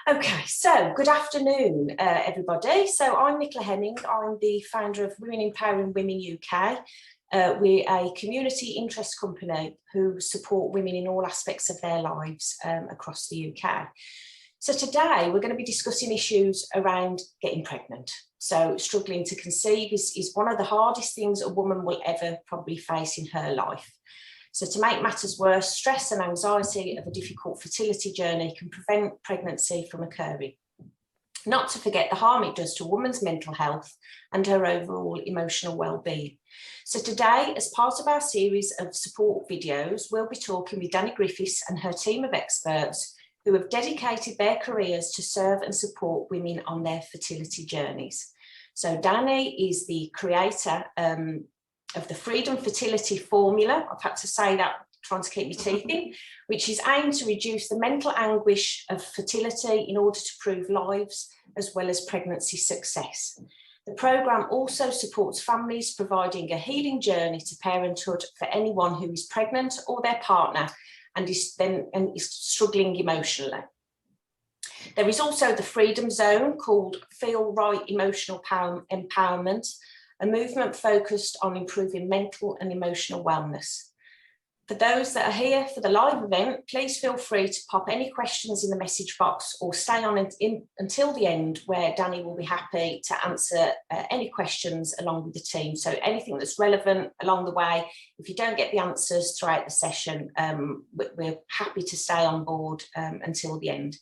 Okay, so good afternoon, everybody. So I'm Nicola Henning. I'm the founder of Women Empowering Women UK. We're a community interest company who support women in all aspects of their lives across the UK. So today we're going to be discussing issues around getting pregnant. So struggling to conceive is one of the hardest things a woman will ever probably face in her life. So to make matters worse, stress and anxiety of a difficult fertility journey can prevent pregnancy from occurring. Not to forget the harm it does to a woman's mental health and her overall emotional well-being. So today, as part of our series of support videos, we'll be talking with Dany Griffiths and her team of experts who have dedicated their careers to serve and support women on their fertility journeys. So Dany is the creator of the Freedom Fertility Formula. I've had to say that, trying to keep my teeth in, which is aimed to reduce the mental anguish of fertility in order to improve lives as well as pregnancy success. The programme also supports families, providing a healing journey to parenthood for anyone who is pregnant or their partner and is struggling emotionally. There is also the Freedom Zone, called Feel Right Emotional Empowerment, a movement focused on improving mental and emotional wellness. For those that are here for the live event, please feel free to pop any questions in the message box or stay on until the end, where Dany will be happy to answer any questions along with the team. So anything that's relevant along the way, if you don't get the answers throughout the session, we're happy to stay on board until the end.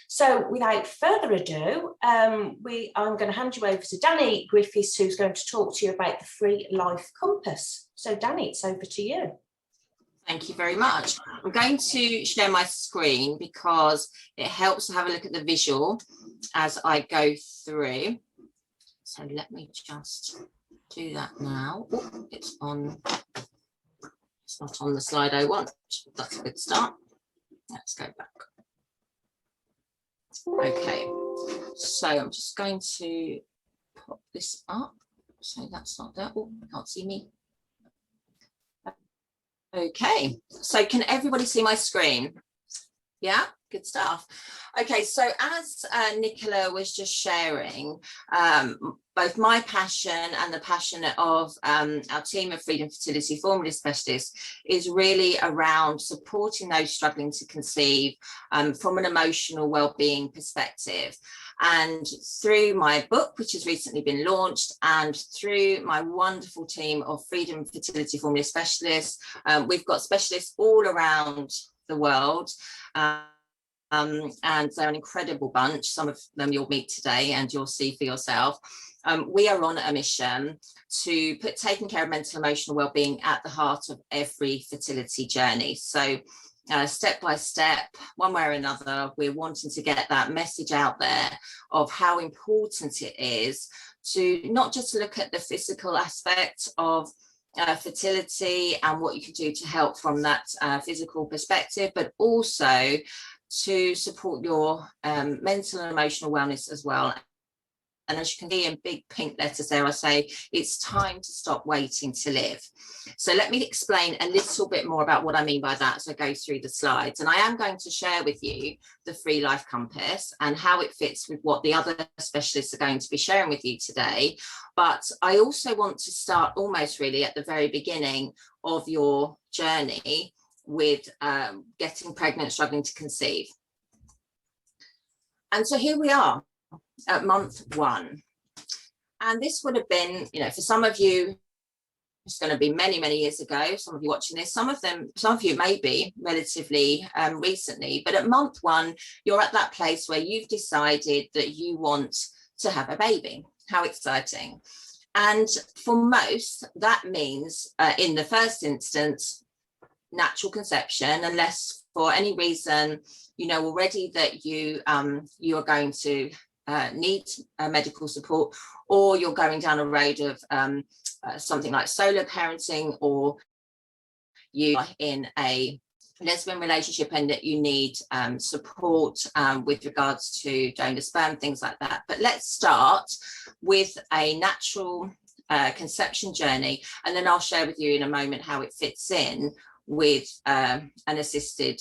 So without further ado, I'm going to hand you over to Dany Griffiths, who's going to talk to you about the Free Life Compass. So Dany, it's over to you. Thank you very much. I'm going to share my screen because it helps to have a look at the visual as I go through. So let me just do that now. Oh, it's not on the slide I want. That's a good start. Let's go back. Okay, so I'm just going to pop this up. So that's not that. Oh, can't see me. Okay, so can everybody see my screen? Yeah, good stuff. Okay, so as Nicola was just sharing, both my passion and the passion of our team of Freedom Fertility Formula specialists is really around supporting those struggling to conceive from an emotional well-being perspective. And through my book, which has recently been launched, and through my wonderful team of Freedom Fertility Formula specialists, we've got specialists all around the world. And they're an incredible bunch. Some of them you'll meet today and you'll see for yourself. We are on a mission to put taking care of mental and emotional well-being at the heart of every fertility journey. So step by step, one way or another, we're wanting to get that message out there of how important it is to not just look at the physical aspect of fertility and what you can do to help from that physical perspective, but also to support your mental and emotional wellness as well. And as you can see in big pink letters there, I say it's time to stop waiting to live. So let me explain a little bit more about what I mean by that as I go through the slides. And I am going to share with you the Free Life Compass and how it fits with what the other specialists are going to be sharing with you today. But I also want to start almost really at the very beginning of your journey with getting pregnant, struggling to conceive. And so here we are at month 1. And this would have been, you know, for some of you, it's going to be many, many years ago. Some of you watching this, some of you may be relatively recently, but at month 1, you're at that place where you've decided that you want to have a baby. How exciting. And for most, that means in the first instance, natural conception, unless for any reason you know already that you are going to need medical support, or you're going down a road of something like solo parenting, or you are in a lesbian relationship and that you need support with regards to donor sperm, things like that. But let's start with a natural conception journey, and then I'll share with you in a moment how it fits in with an assisted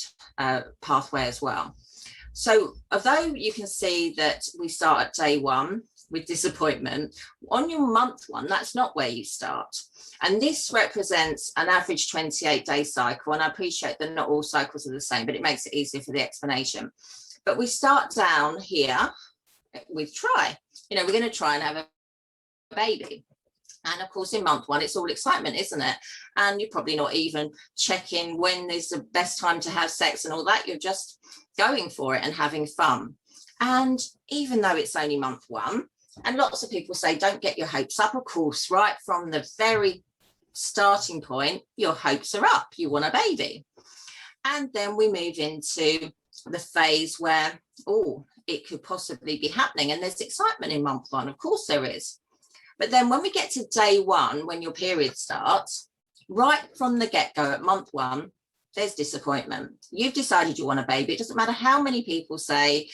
pathway as well. So although you can see that we start at day 1 with disappointment, on your month 1, that's not where you start. And this represents an average 28-day cycle. And I appreciate that not all cycles are the same, but it makes it easier for the explanation. But we start down here with try. You know, we're going to try and have a baby. And of course, in month 1, it's all excitement, isn't it? And you're probably not even checking when is the best time to have sex and all that. You're just going for it and having fun. And even though it's only month 1, and lots of people say, don't get your hopes up. Of course, right from the very starting point, your hopes are up. You want a baby. And then we move into the phase where, oh, it could possibly be happening. And there's excitement in month 1. Of course there is. But then when we get to day 1, when your period starts, right from the get-go at month 1, there's disappointment. You've decided you want a baby. It doesn't matter how many people say,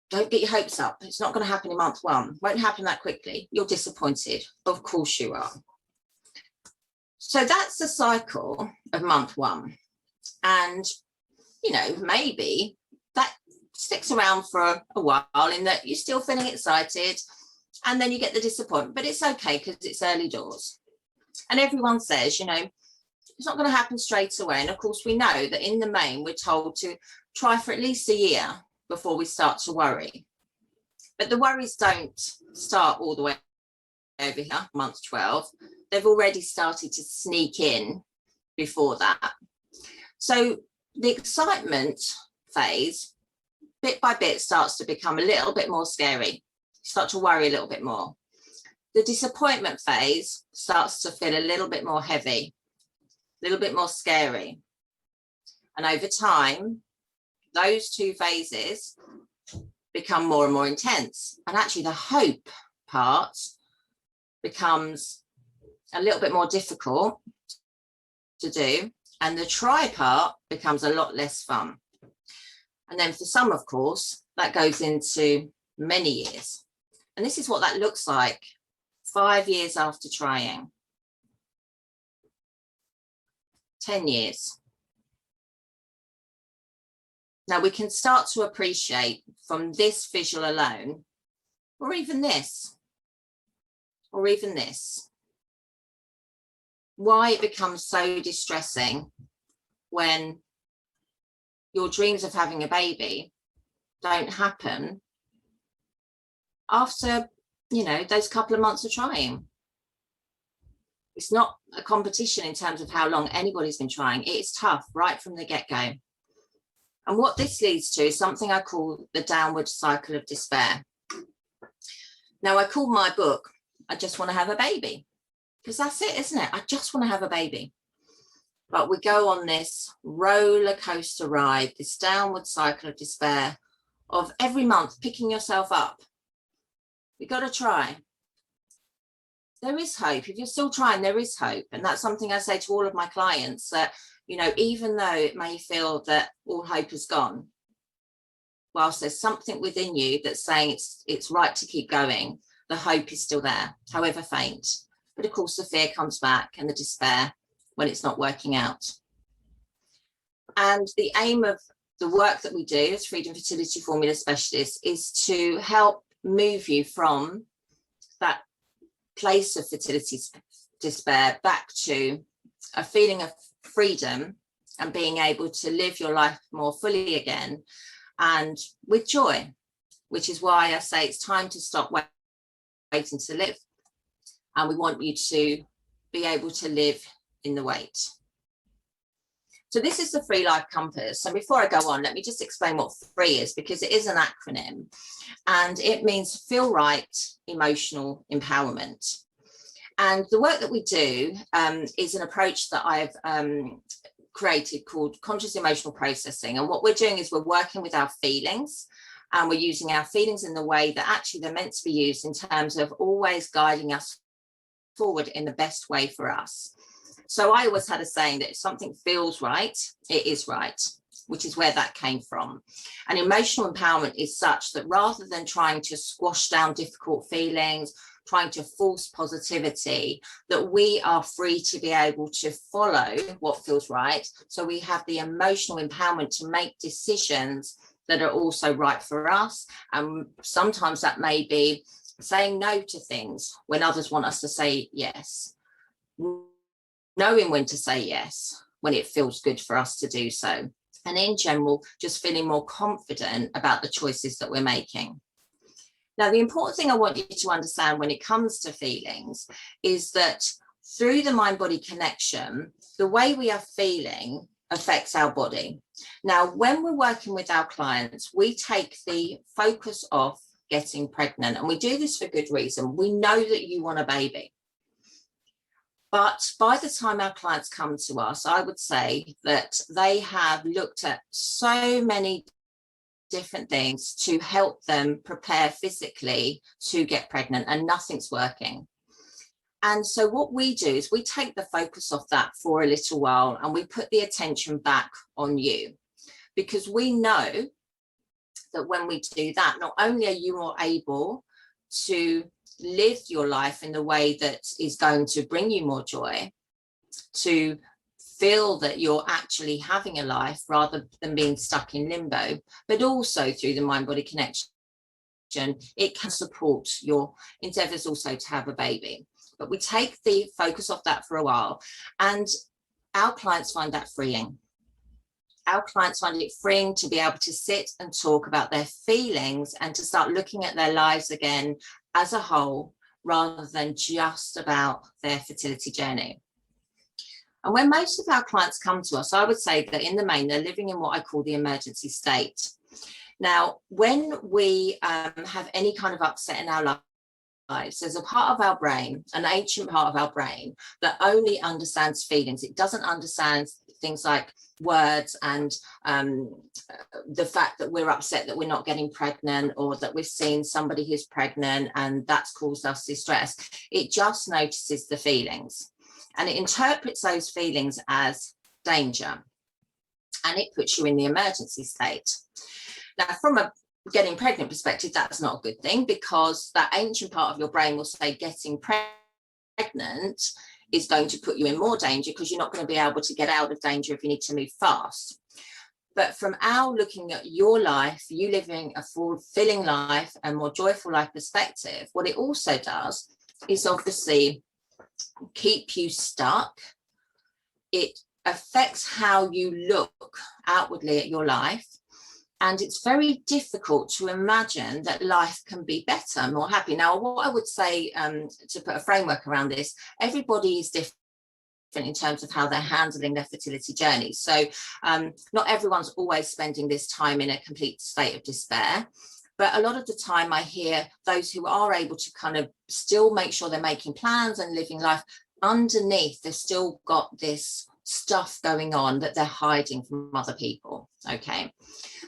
don't get your hopes up. It's not going to happen in month 1. Won't happen that quickly. You're disappointed. Of course you are. So that's the cycle of month 1. And, you know, maybe that sticks around for a while in that you're still feeling excited. And then you get the disappointment, but it's okay because it's early doors. And everyone says, you know, it's not going to happen straight away. And of course, we know that in the main, we're told to try for at least a year before we start to worry. But the worries don't start all the way over here, month 12. They've already started to sneak in before that. So the excitement phase, bit by bit, starts to become a little bit more scary. Start to worry a little bit more. The disappointment phase starts to feel a little bit more heavy, a little bit more scary. And over time, those 2 phases become more and more intense. And actually the hope part becomes a little bit more difficult to do. And the try part becomes a lot less fun. And then for some, of course, that goes into many years. And this is what that looks like 5 years after trying. 10 years. Now we can start to appreciate from this visual alone, or even this, why it becomes so distressing when your dreams of having a baby don't happen after, you know, those couple of months of trying. It's not a competition in terms of how long anybody's been trying. It is tough right from the get-go. And what this leads to is something I call the downward cycle of despair. Now, I call my book, I Just Want to Have a Baby, because that's it, isn't it? I just want to have a baby. But we go on this roller coaster ride, this downward cycle of despair of every month picking yourself up. We've got to try. There is hope. If you're still trying, there is hope. And that's something I say to all of my clients, that, you know, even though it may feel that all hope is gone, whilst there's something within you that's saying it's right to keep going, the hope is still there, however faint. But of course, the fear comes back and the despair when it's not working out. And the aim of the work that we do as Freedom Fertility Formula specialists is to help move you from that place of fertility despair back to a feeling of freedom and being able to live your life more fully again and with joy, which is why I say it's time to stop waiting to live. And we want you to be able to live in the wait. So this is the Free Life Compass. And before I go on, let me just explain what FREE is, because it is an acronym and it means Feel Right Emotional Empowerment. And the work that we do is an approach that I've created called conscious emotional processing. And what we're doing is we're working with our feelings, and we're using our feelings in the way that actually they're meant to be used, in terms of always guiding us forward in the best way for us. So I always had a saying that if something feels right, it is right, which is where that came from. And emotional empowerment is such that rather than trying to squash down difficult feelings, trying to force positivity, that we are free to be able to follow what feels right. So we have the emotional empowerment to make decisions that are also right for us. And sometimes that may be saying no to things when others want us to say yes, knowing when to say yes when it feels good for us to do so, and in general just feeling more confident about the choices that we're making. Now, the important thing I want you to understand when it comes to feelings is that through the mind-body connection, the way we are feeling affects our body. Now, when we're working with our clients, we take the focus off getting pregnant, and we do this for good reason. We know that you want a baby. But by the time our clients come to us, I would say that they have looked at so many different things to help them prepare physically to get pregnant, and nothing's working. And so what we do is we take the focus off that for a little while and we put the attention back on you, because we know that when we do that, not only are you more able to live your life in the way that is going to bring you more joy, to feel that you're actually having a life rather than being stuck in limbo, but also through the mind-body connection, it can support your endeavours also to have a baby. But we take the focus off that for a while, and our clients find that freeing. Our clients find it freeing to be able to sit and talk about their feelings and to start looking at their lives again as a whole, rather than just about their fertility journey. And when most of our clients come to us, I would say that in the main, they're living in what I call the emergency state. Now, when we have any kind of upset in our lives, there's a part of our brain, an ancient part of our brain, that only understands feelings. It doesn't understand things like words and the fact that we're upset that we're not getting pregnant, or that we've seen somebody who's pregnant and that's caused us distress. It just notices the feelings, and it interprets those feelings as danger, and it puts you in the emergency state. Now, from a getting pregnant perspective, that's not a good thing, because that ancient part of your brain will say getting pregnant is going to put you in more danger, because you're not going to be able to get out of danger if you need to move fast. But from our looking at your life, you living a fulfilling life and more joyful life perspective, what it also does is obviously keep you stuck. It affects how you look outwardly at your life. And it's very difficult to imagine that life can be better, more happy. Now, what I would say, to put a framework around this, everybody is different in terms of how they're handling their fertility journey. So not everyone's always spending this time in a complete state of despair. But a lot of the time I hear those who are able to kind of still make sure they're making plans and living life, underneath, they've still got this stuff going on that they're hiding from other people. Okay,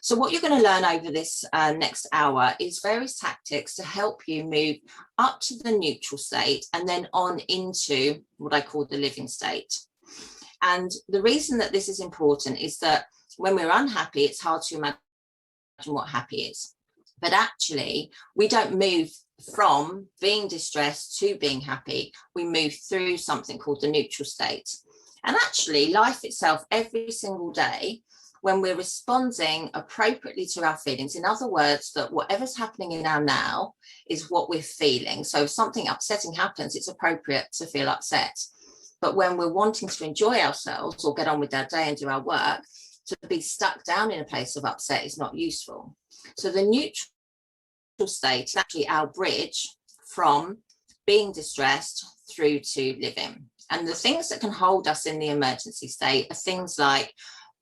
so what you're going to learn over this next hour is various tactics to help you move up to the neutral state and then on into what I call the living state. And the reason that this is important is that when we're unhappy, it's hard to imagine what happy is. But actually, we don't move from being distressed to being happy. We move through something called the neutral state. And actually, life itself, every single day, when we're responding appropriately to our feelings, in other words, that whatever's happening in our now is what we're feeling. So if something upsetting happens, it's appropriate to feel upset. But when we're wanting to enjoy ourselves or get on with our day and do our work, to be stuck down in a place of upset is not useful. So the neutral state is actually our bridge from being distressed through to living. And the things that can hold us in the emergency state are things like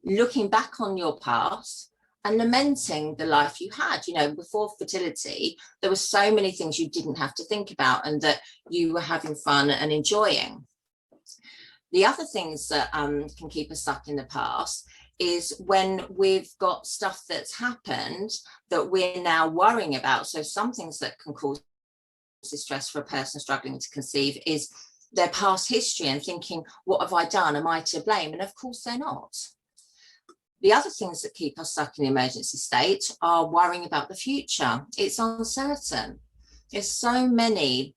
looking back on your past and lamenting the life you had. You know, before fertility, there were so many things you didn't have to think about and that you were having fun and enjoying. The other things that can keep us stuck in the past is when we've got stuff that's happened that we're now worrying about. So some things that can cause distress for a person struggling to conceive is their past history and thinking, what have I done? Am I to blame? And of course they're not. The other things that keep us stuck in the emergency state are worrying about the future. It's uncertain. There's so many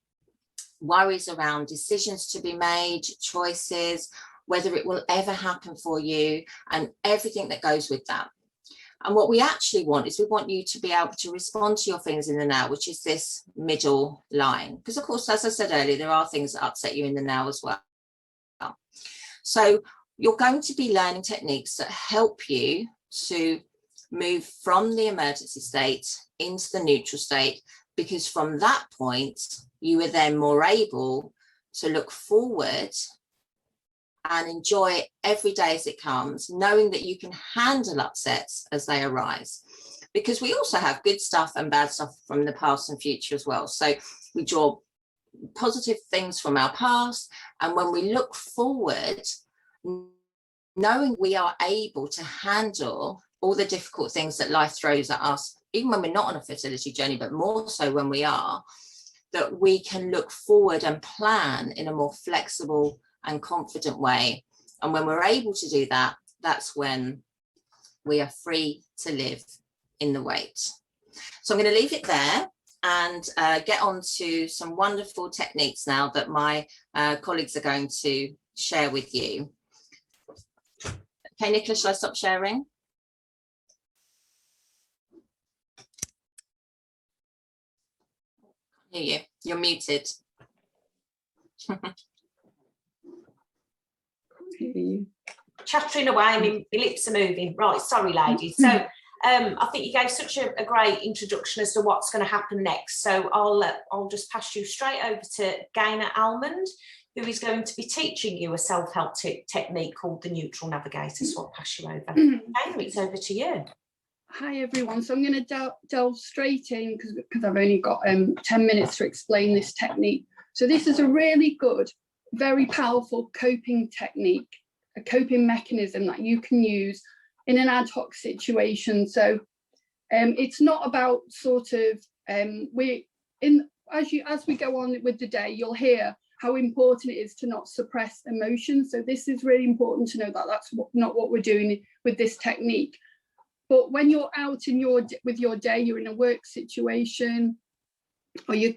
worries around decisions to be made, choices, whether it will ever happen for you, and everything that goes with that. And what we actually want is we want you to be able to respond to your feelings in the now, which is this middle line. Because of course, as I said earlier, there are things that upset you in the now as well. So you're going to be learning techniques that help you to move from the emergency state into the neutral state, because from that point, you are then more able to look forward and enjoy every day as it comes, knowing that you can handle upsets as they arise. Because we also have good stuff and bad stuff from the past and future as well. So we draw positive things from our past, and when we look forward, knowing we are able to handle all the difficult things that life throws at us, even when we're not on a fertility journey, but more so when we are, that we can look forward and plan in a more flexible and confident way. And when we're able to do that, that's when we are free to live in the wait. So I'm going to leave it there and get on to some wonderful techniques now that my colleagues are going to share with you. Okay, Nicola, shall I stop sharing? Hear you. You're muted. Chattering away, I mean, my lips are moving. Right, sorry, ladies. So I think you gave such a great introduction as to what's going to happen next. So I'll just pass you straight over to Gaynor Almond, who is going to be teaching you a self-help technique called the neutral navigator. So I'll pass you over. Gaynor, it's over to you. Hi everyone, so I'm going to delve straight in because I've only got 10 minutes to explain this technique. So this is a really good, very powerful coping technique, a coping mechanism that you can use in an ad hoc situation. So it's not about sort of as we go on with the day, you'll hear how important it is to not suppress emotions. So this is really important to know that that's not what we're doing with this technique. But when you're out with your day, you're in a work situation, or you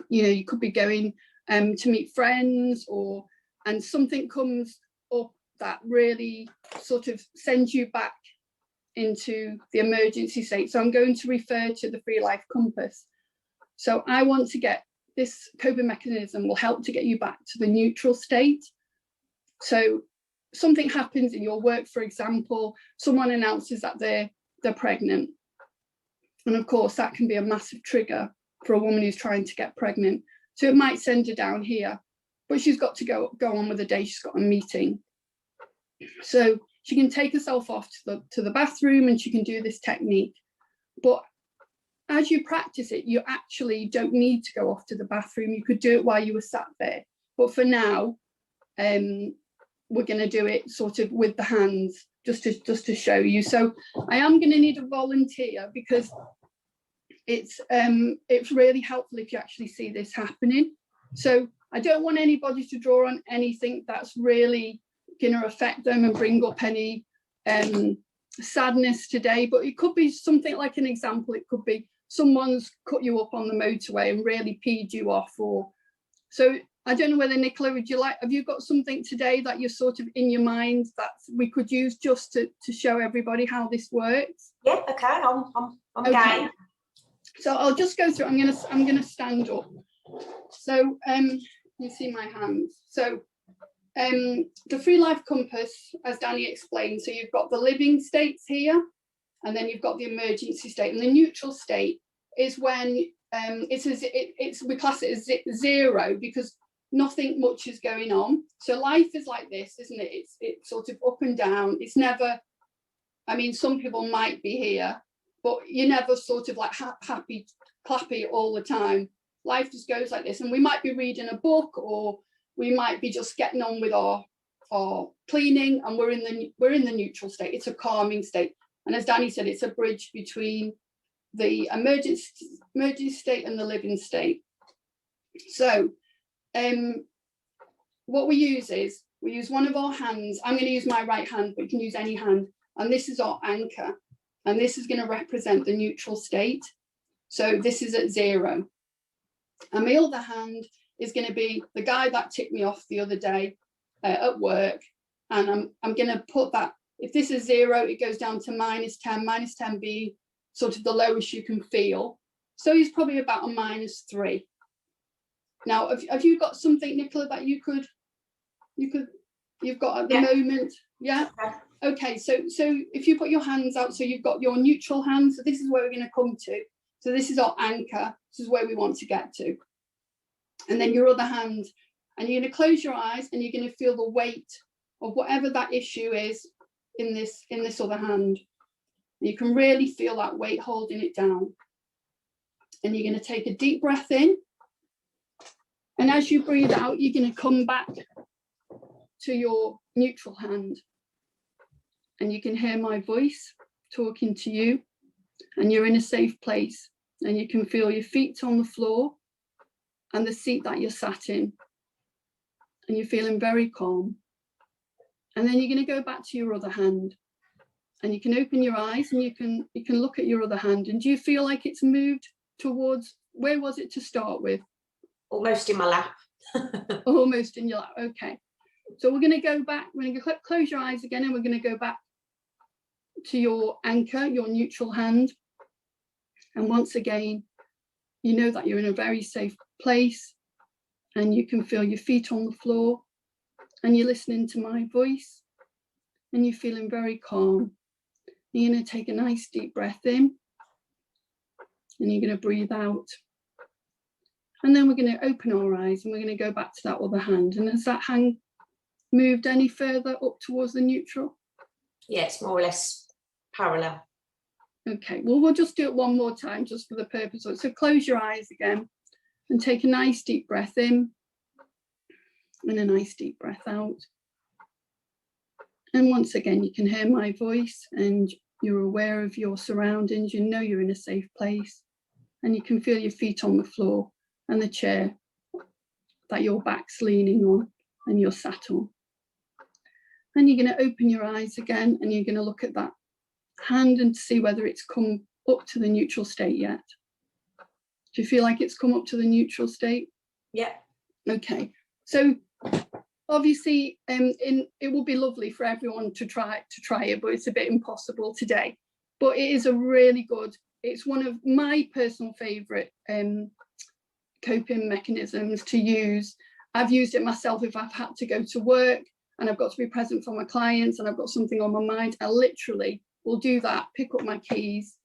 could be going to meet friends, and something comes up that really sort of sends you back into the emergency state. So I'm going to refer to the Free Life Compass. So I want to get this coping mechanism will help to get you back to the neutral state. So something happens in your work, for example, someone announces that they're pregnant. And of course, that can be a massive trigger for a woman who's trying to get pregnant. So it might send her down here, but she's got to go on with the day. She's got a meeting. So she can take herself off to the bathroom and she can do this technique. But as you practice it, you actually don't need to go off to the bathroom. You could do it while you were sat there. But for now, we're going to do it sort of with the hands, just to show you. So I am going to need a volunteer because it's really helpful if you actually see this happening. So I don't want anybody to draw on anything that's really going to affect them and bring up any sadness today, but it could be something like an example. It could be someone's cut you up on the motorway and really peed you off, or so. I don't know whether, Nicola, have you got something today that you're sort of in your mind that we could use just to show everybody how this works? Yeah, okay, I'm okay. game. So I'll just go through. I'm gonna stand up. So you see my hands. So the Free Life Compass, as Dany explained, so you've got the living states here, and then you've got the emergency state, and the neutral state is when we class it as zero because nothing much is going on. So life is like this, isn't it? It's sort of up and down. It's never, I mean, some people might be here, but you're never sort of like happy, clappy all the time. Life just goes like this. And we might be reading a book, or we might be just getting on with our cleaning, and we're in the neutral state. It's a calming state. And as Dany said, it's a bridge between the emergency state and the living state. So what we use is we use one of our hands. I'm going to use my right hand, but you can use any hand. And this is our anchor. And this is going to represent the neutral state. So this is at 0. And my other hand is going to be the guy that ticked me off the other day at work, and I'm going to put that, if this is 0, it goes down to -10, -10 being sort of the lowest you can feel. So he's probably about a -3. Now, have you got something, Nicola, that you've got at the moment? Yeah. Okay. So if you put your hands out, so you've got your neutral hand. So this is where we're going to come to. So this is our anchor. This is where we want to get to. And then your other hand, and you're going to close your eyes, and you're going to feel the weight of whatever that issue is in this other hand. You can really feel that weight holding it down. And you're going to take a deep breath in. And as you breathe out, you're going to come back to your neutral hand. And you can hear my voice talking to you. And you're in a safe place. And you can feel your feet on the floor and the seat that you're sat in. And you're feeling very calm. And then you're going to go back to your other hand. And you can open your eyes, and you can look at your other hand. And do you feel like it's moved towards, where was it to start with? Almost in my lap. Almost in your lap. Okay. So we're going to go back. We're going to close your eyes again, and we're going to go back to your anchor, your neutral hand. And once again, you know that you're in a very safe place, and you can feel your feet on the floor, and you're listening to my voice, and you're feeling very calm. You're going to take a nice deep breath in, and you're going to breathe out. And then we're going to open our eyes, and we're going to go back to that other hand. And has that hand moved any further up towards the neutral? Yeah, it's more or less parallel. Okay, well, we'll just do it one more time just for the purpose of it. So close your eyes again and take a nice deep breath in and a nice deep breath out. And once again, you can hear my voice, and you're aware of your surroundings. You know you're in a safe place, and you can feel your feet on the floor and the chair that your back's leaning on and you're sat on. And you're going to open your eyes again, and you're going to look at that hand and see whether it's come up to the neutral state yet. Do you feel like it's come up to the neutral state? Yeah. Okay. So obviously, it would be lovely for everyone to try it, but it's a bit impossible today. But it is a really good, it's one of my personal favourite coping mechanisms to use. I've used it myself if I've had to go to work and I've got to be present for my clients and I've got something on my mind. I literally will do that, pick up my keys,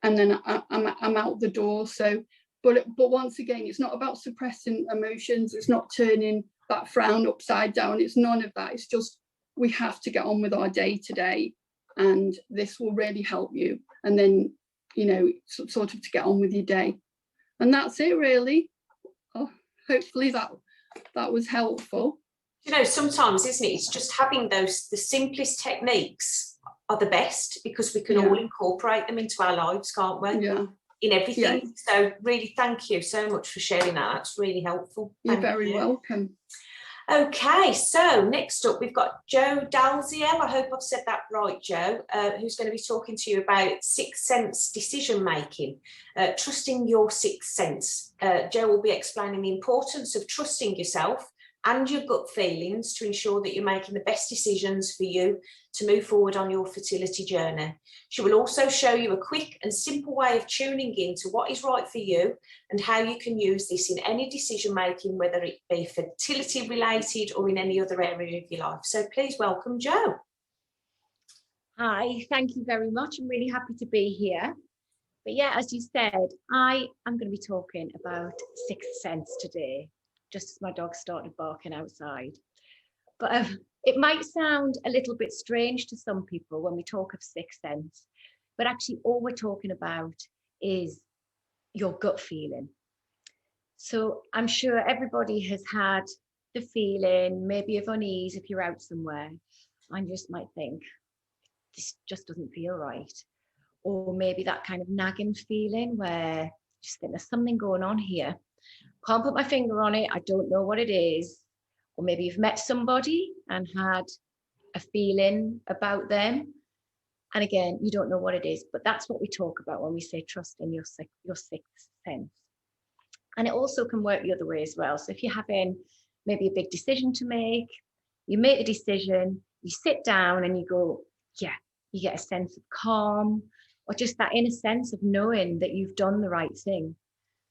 and then I'm out the door. So, but once again, it's not about suppressing emotions. It's not turning that frown upside down. It's none of that. It's just, we have to get on with our day today, and this will really help you. And then, you know, sort of to get on with your day. And that's it, really. Oh, hopefully that was helpful. You know, sometimes, isn't it? It's just having the simplest techniques are the best, because we can all incorporate them into our lives, can't we? Yeah. In everything. Yeah. So really, thank you so much for sharing that. It's really helpful. You're very welcome. Okay, so next up we've got Joe Dalziel. I hope I've said that right, Joe, who's going to be talking to you about sixth sense decision making, trusting your sixth sense. Joe will be explaining the importance of trusting yourself and your gut feelings to ensure that you're making the best decisions for you to move forward on your fertility journey. She will also show you a quick and simple way of tuning in to what is right for you and how you can use this in any decision making, whether it be fertility related or in any other area of your life. So please welcome Joe. Hi, thank you very much. I'm really happy to be here. But yeah, as you said, I am going to be talking about sixth sense today, just as my dog started barking outside. But it might sound a little bit strange to some people when we talk of sixth sense, but actually all we're talking about is your gut feeling. So I'm sure everybody has had the feeling maybe of unease if you're out somewhere and you just might think, this just doesn't feel right. Or maybe that kind of nagging feeling where you just think there's something going on here. Can't put my finger on it. I don't know what it is. Or maybe you've met somebody and had a feeling about them. And again, you don't know what it is, but that's what we talk about when we say trust in your sixth sense. And it also can work the other way as well. So if you're having maybe a big decision to make, you make a decision, you sit down and you go, yeah, you get a sense of calm, or just that inner sense of knowing that you've done the right thing.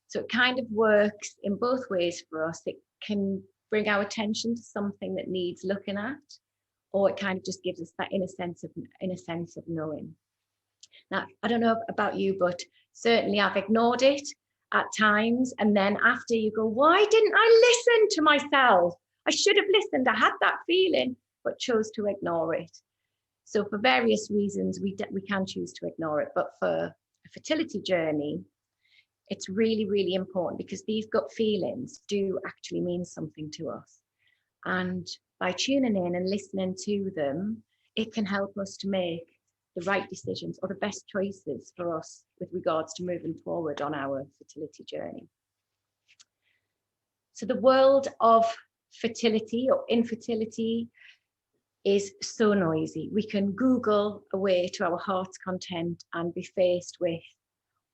So it kind of works in both ways for us. It can bring our attention to something that needs looking at, or it kind of just gives us that inner sense of knowing. Now, I don't know about you, but certainly I've ignored it at times. And then after you go, why didn't I listen to myself? I should have listened. I had that feeling, but chose to ignore it. So for various reasons, we can choose to ignore it. But for a fertility journey, it's really, really important, because these gut feelings do actually mean something to us. And by tuning in and listening to them, it can help us to make the right decisions or the best choices for us with regards to moving forward on our fertility journey. So the world of fertility or infertility is so noisy. We can Google away to our heart's content and be faced with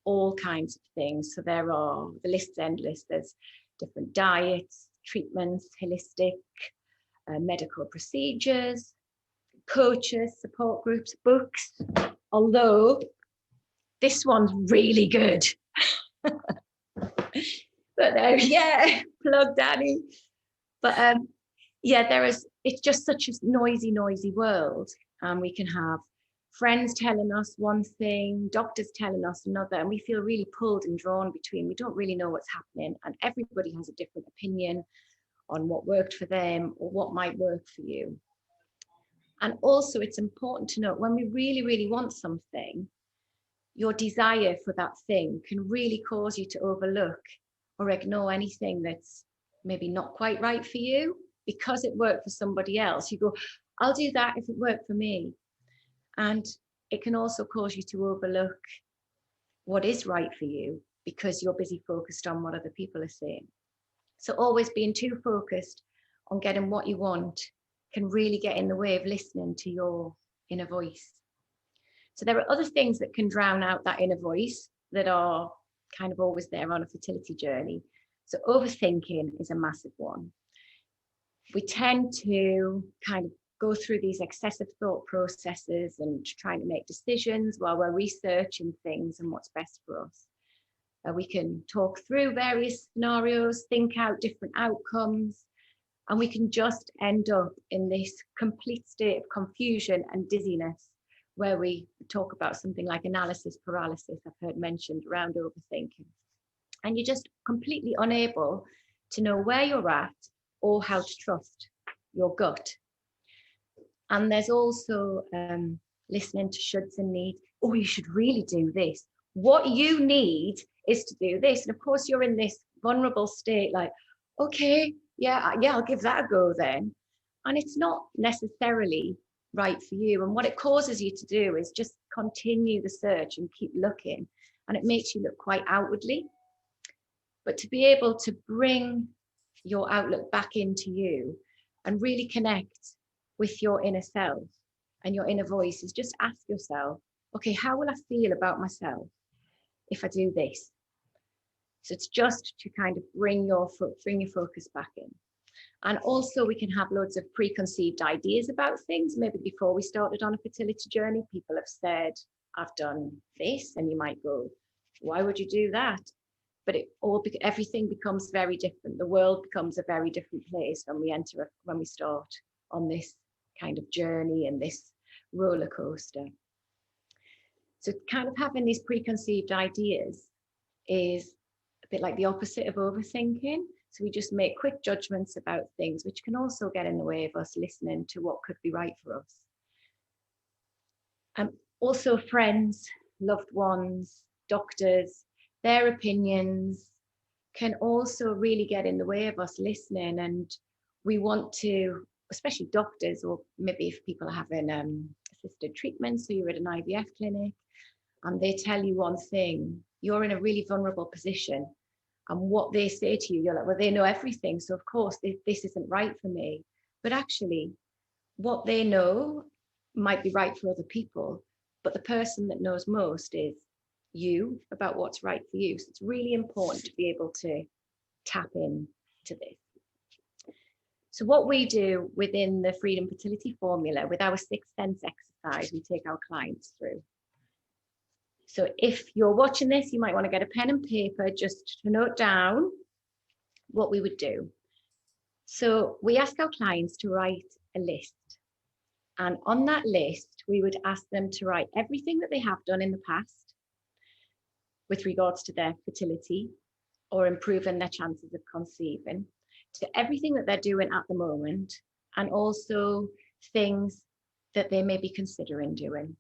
all kinds of things. So the list's endless. There's different diets, treatments, holistic, medical procedures, coaches, support groups, books, although this one's really good. But yeah, plug Dany. But yeah, it's just such a noisy world. And we can have friends telling us one thing, doctors telling us another, and we feel really pulled and drawn between. We don't really know what's happening, and everybody has a different opinion on what worked for them or what might work for you. And also, it's important to note, when we really, really want something, your desire for that thing can really cause you to overlook or ignore anything that's maybe not quite right for you because it worked for somebody else. You go, I'll do that if it worked for me. And it can also cause you to overlook what is right for you because you're busy focused on what other people are saying. So always being too focused on getting what you want can really get in the way of listening to your inner voice. So there are other things that can drown out that inner voice that are kind of always there on a fertility journey. So overthinking is a massive one. We tend to kind of go through these excessive thought processes and trying to make decisions while we're researching things and what's best for us. We can talk through various scenarios, think out different outcomes, and we can just end up in this complete state of confusion and dizziness where we talk about something like analysis paralysis, I've heard mentioned, around overthinking. And you're just completely unable to know where you're at or how to trust your gut. And there's also listening to shoulds and needs. Oh, you should really do this. What you need is to do this. And of course, you're in this vulnerable state like, okay, yeah, I'll give that a go then. And it's not necessarily right for you. And what it causes you to do is just continue the search and keep looking. And it makes you look quite outwardly. But to be able to bring your outlook back into you and really connect with your inner self and your inner voice is just ask yourself, okay, how will I feel about myself if I do this? So it's just to kind of bring your focus back in. And also we can have loads of preconceived ideas about things. Maybe before we started on a fertility journey, people have said, I've done this, and you might go, why would you do that? But everything becomes very different. The world becomes a very different place when we start on this kind of journey and this roller coaster. So kind of having these preconceived ideas is a bit like the opposite of overthinking. So we just make quick judgments about things, which can also get in the way of us listening to what could be right for us. Also friends, loved ones, doctors, their opinions can also really get in the way of us listening. And we want to, especially doctors, or maybe if people are having assisted treatment, so you're at an IVF clinic and they tell you one thing, you're in a really vulnerable position. And what they say to you, you're like, well, they know everything. So of course, this isn't right for me. But actually, what they know might be right for other people. But the person that knows most is you about what's right for you. So it's really important to be able to tap in to this. So what we do within the Freedom Fertility Formula with our sixth sense exercise, we take our clients through. So if you're watching this, you might want to get a pen and paper just to note down what we would do. So we ask our clients to write a list. And on that list, we would ask them to write everything that they have done in the past with regards to their fertility or improving their chances of conceiving, to everything that they're doing at the moment, and also things that they may be considering doing.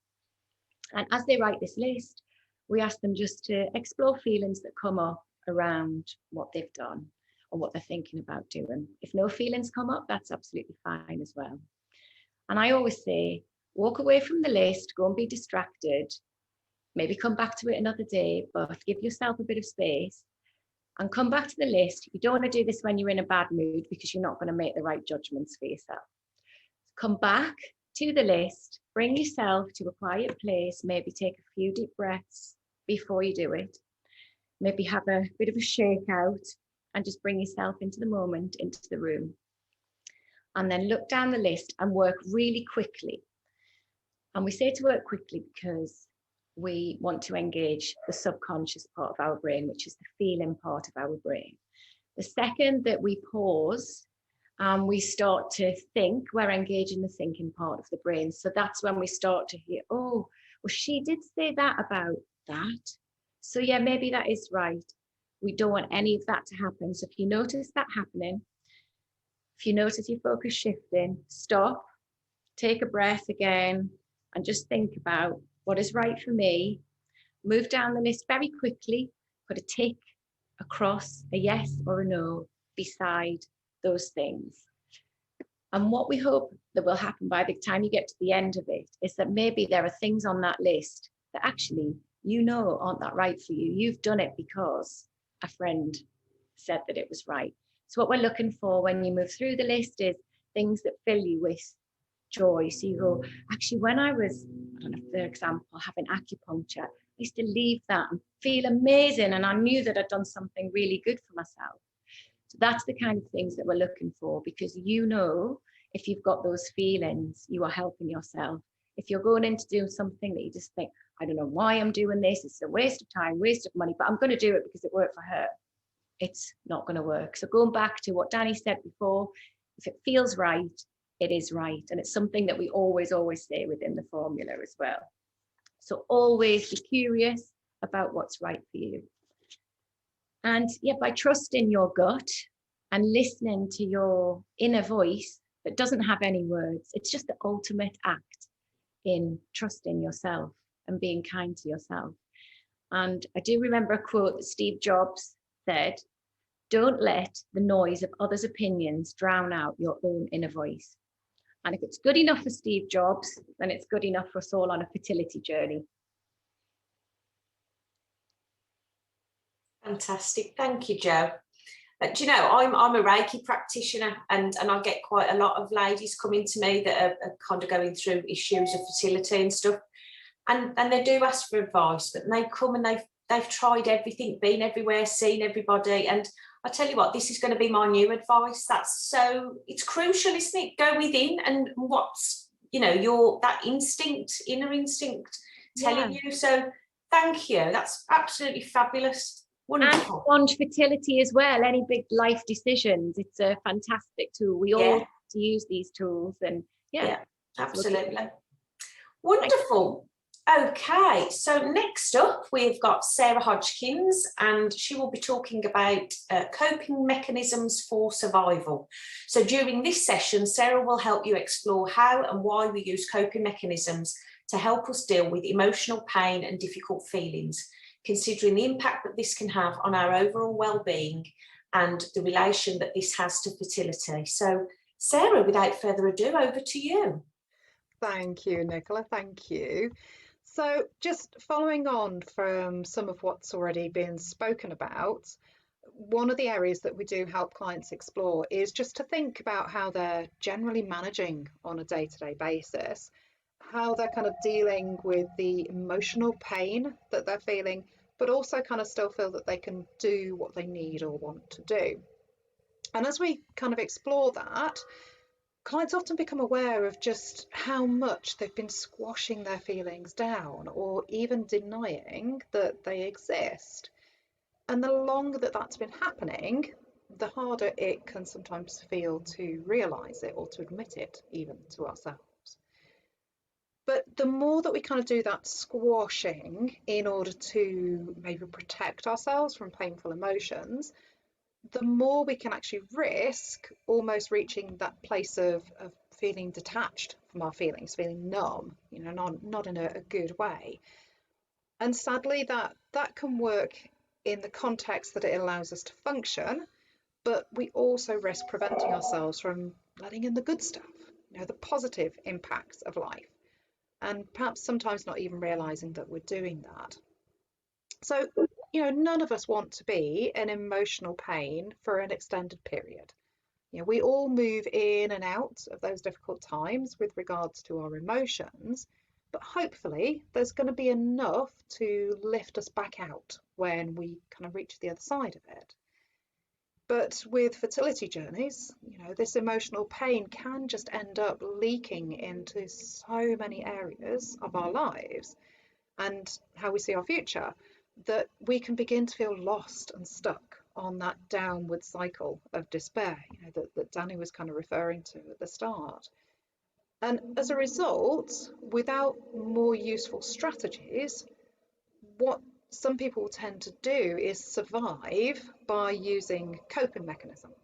And as they write this list, we ask them just to explore feelings that come up around what they've done or what they're thinking about doing. If no feelings come up, that's absolutely fine as well. And I always say, walk away from the list, go and be distracted, maybe come back to it another day, but give yourself a bit of space and come back to the list. You don't want to do this when you're in a bad mood because you're not going to make the right judgments for yourself. Come back to the list, bring yourself to a quiet place, maybe take a few deep breaths before you do it, maybe have a bit of a shake out and just bring yourself into the moment, into the room. And then look down the list and work really quickly. And we say to work quickly because we want to engage the subconscious part of our brain, which is the feeling part of our brain. The second that we pause and we start to think, we're engaging the thinking part of the brain. So that's when we start to hear, oh, well, she did say that about that. So yeah, maybe that is right. We don't want any of that to happen. So if you notice that happening, if you notice your focus shifting, stop, take a breath again, and just think about what is right for me. Move down the list very quickly, put a tick across a yes or a no beside those things. And what we hope that will happen by the time you get to the end of it is that maybe there are things on that list that actually you know aren't that right for you. You've done it because a friend said that it was right. So what we're looking for when you move through the list is things that fill you with joy. So you go, actually, when I was, I don't know, for example, having acupuncture, I used to leave that and feel amazing. And I knew that I'd done something really good for myself. So that's the kind of things that we're looking for, because you know, if you've got those feelings, you are helping yourself. If you're going into doing something that you just think, I don't know why I'm doing this, it's a waste of time, waste of money, but I'm going to do it because it worked for her, it's not going to work. So going back to what Dany said before, if it feels right, it is right. And it's something that we always say within the formula as well. So always be curious about what's right for you. And yeah, by trusting your gut and listening to your inner voice that doesn't have any words, it's just the ultimate act in trusting yourself and being kind to yourself. And I do remember a quote that Steve Jobs said, don't let the noise of others' opinions drown out your own inner voice. And if it's good enough for Steve Jobs, then it's good enough for us all on a fertility journey. Fantastic. Thank you, Jo. Do you know, I'm a Reiki practitioner, and I get quite a lot of ladies coming to me that are kind of going through issues of fertility and stuff. And they do ask for advice, but they come and they've tried everything, been everywhere, seen everybody. And I tell you what, this is going to be my new advice. It's crucial, isn't it? Go within and what's, you know, that instinct, inner instinct telling you. So thank you. That's absolutely fabulous. Wonderful. And on fertility as well, any big life decisions, it's a fantastic tool. We all have to use these tools, and absolutely. Wonderful. Okay, so next up we've got Sarah Hodgkins, and she will be talking about coping mechanisms for survival. So during this session, Sarah will help you explore how and why we use coping mechanisms to help us deal with emotional pain and difficult feelings, considering the impact that this can have on our overall well-being and the relation that this has to fertility. So Sarah, without further ado, over to you. Thank you, Nicola, thank you. So just following on from some of what's already been spoken about, one of the areas that we do help clients explore is just to think about how they're generally managing on a day-to-day basis, how they're kind of dealing with the emotional pain that they're feeling but also kind of still feel that they can do what they need or want to do. And as we kind of explore that, clients often become aware of just how much they've been squashing their feelings down or even denying that they exist. And the longer that that's been happening, the harder it can sometimes feel to realise it or to admit it even to ourselves. But the more that we kind of do that squashing in order to maybe protect ourselves from painful emotions, the more we can actually risk almost reaching that place of feeling detached from our feelings, feeling numb, you know, not in a good way. And sadly, that can work in the context that it allows us to function, but we also risk preventing ourselves from letting in the good stuff, you know, the positive impacts of life, and perhaps sometimes not even realizing that we're doing that. So, you know, none of us want to be in emotional pain for an extended period. You know, we all move in and out of those difficult times with regards to our emotions, but hopefully there's going to be enough to lift us back out when we kind of reach the other side of it. But with fertility journeys, you know, this emotional pain can just end up leaking into so many areas of our lives and how we see our future, that we can begin to feel lost and stuck on that downward cycle of despair, you know, that Dany was kind of referring to at the start. And as a result, without more useful strategies, what some people tend to do is survive by using coping mechanisms.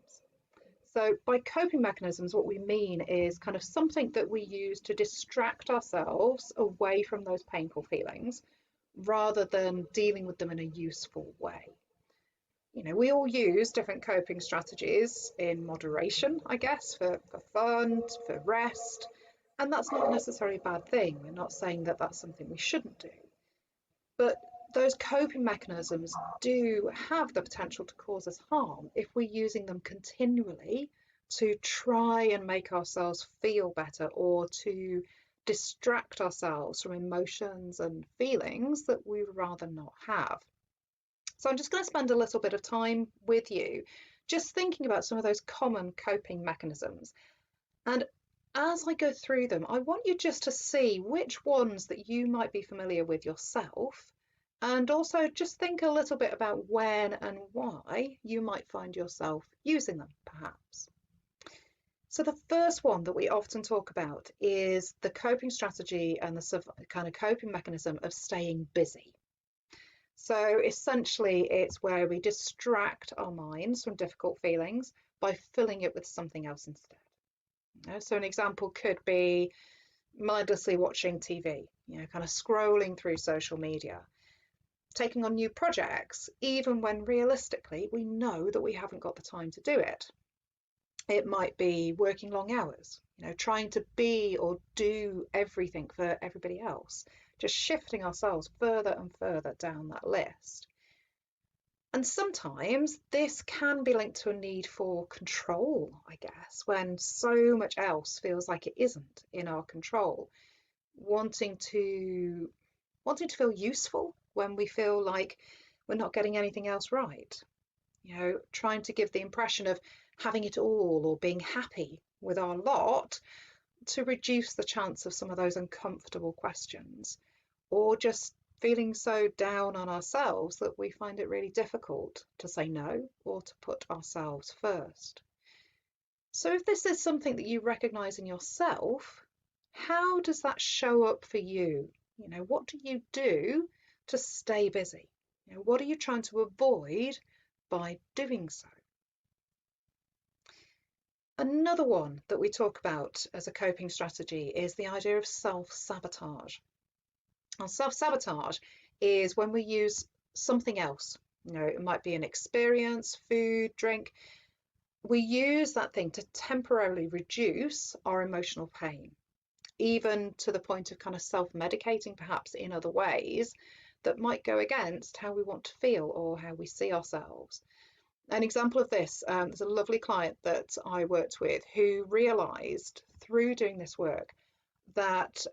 So by coping mechanisms, what we mean is kind of something that we use to distract ourselves away from those painful feelings rather than dealing with them in a useful way. You know, we all use different coping strategies in moderation, I guess, for fun, for rest, and that's not necessarily a bad thing. We're not saying that that's something we shouldn't do. But those coping mechanisms do have the potential to cause us harm if we're using them continually to try and make ourselves feel better or to distract ourselves from emotions and feelings that we would rather not have. So I'm just going to spend a little bit of time with you just thinking about some of those common coping mechanisms. And as I go through them, I want you just to see which ones that you might be familiar with yourself, and also just think a little bit about when and why you might find yourself using them, perhaps. So the first one that we often talk about is the coping strategy and the kind of coping mechanism of staying busy. So essentially, it's where we distract our minds from difficult feelings by filling it with something else instead. So an example could be mindlessly watching TV, you know, kind of scrolling through social media, taking on new projects, even when realistically we know that we haven't got the time to do it. It might be working long hours, you know, trying to be or do everything for everybody else, just shifting ourselves further and further down that list. And sometimes this can be linked to a need for control, I guess, when so much else feels like it isn't in our control. Wanting to feel useful when we feel like we're not getting anything else right. You know, trying to give the impression of having it all or being happy with our lot to reduce the chance of some of those uncomfortable questions, or just feeling so down on ourselves that we find it really difficult to say no or to put ourselves first. So if this is something that you recognize in yourself, how does that show up for you? You know, what do you do to stay busy? You know, what are you trying to avoid by doing so? Another one that we talk about as a coping strategy is the idea of self-sabotage. Now, self-sabotage is when we use something else. You know, it might be an experience, food, drink. We use that thing to temporarily reduce our emotional pain, even to the point of kind of self-medicating perhaps in other ways that might go against how we want to feel or how we see ourselves. An example of this, there's a lovely client that I worked with who realized through doing this work that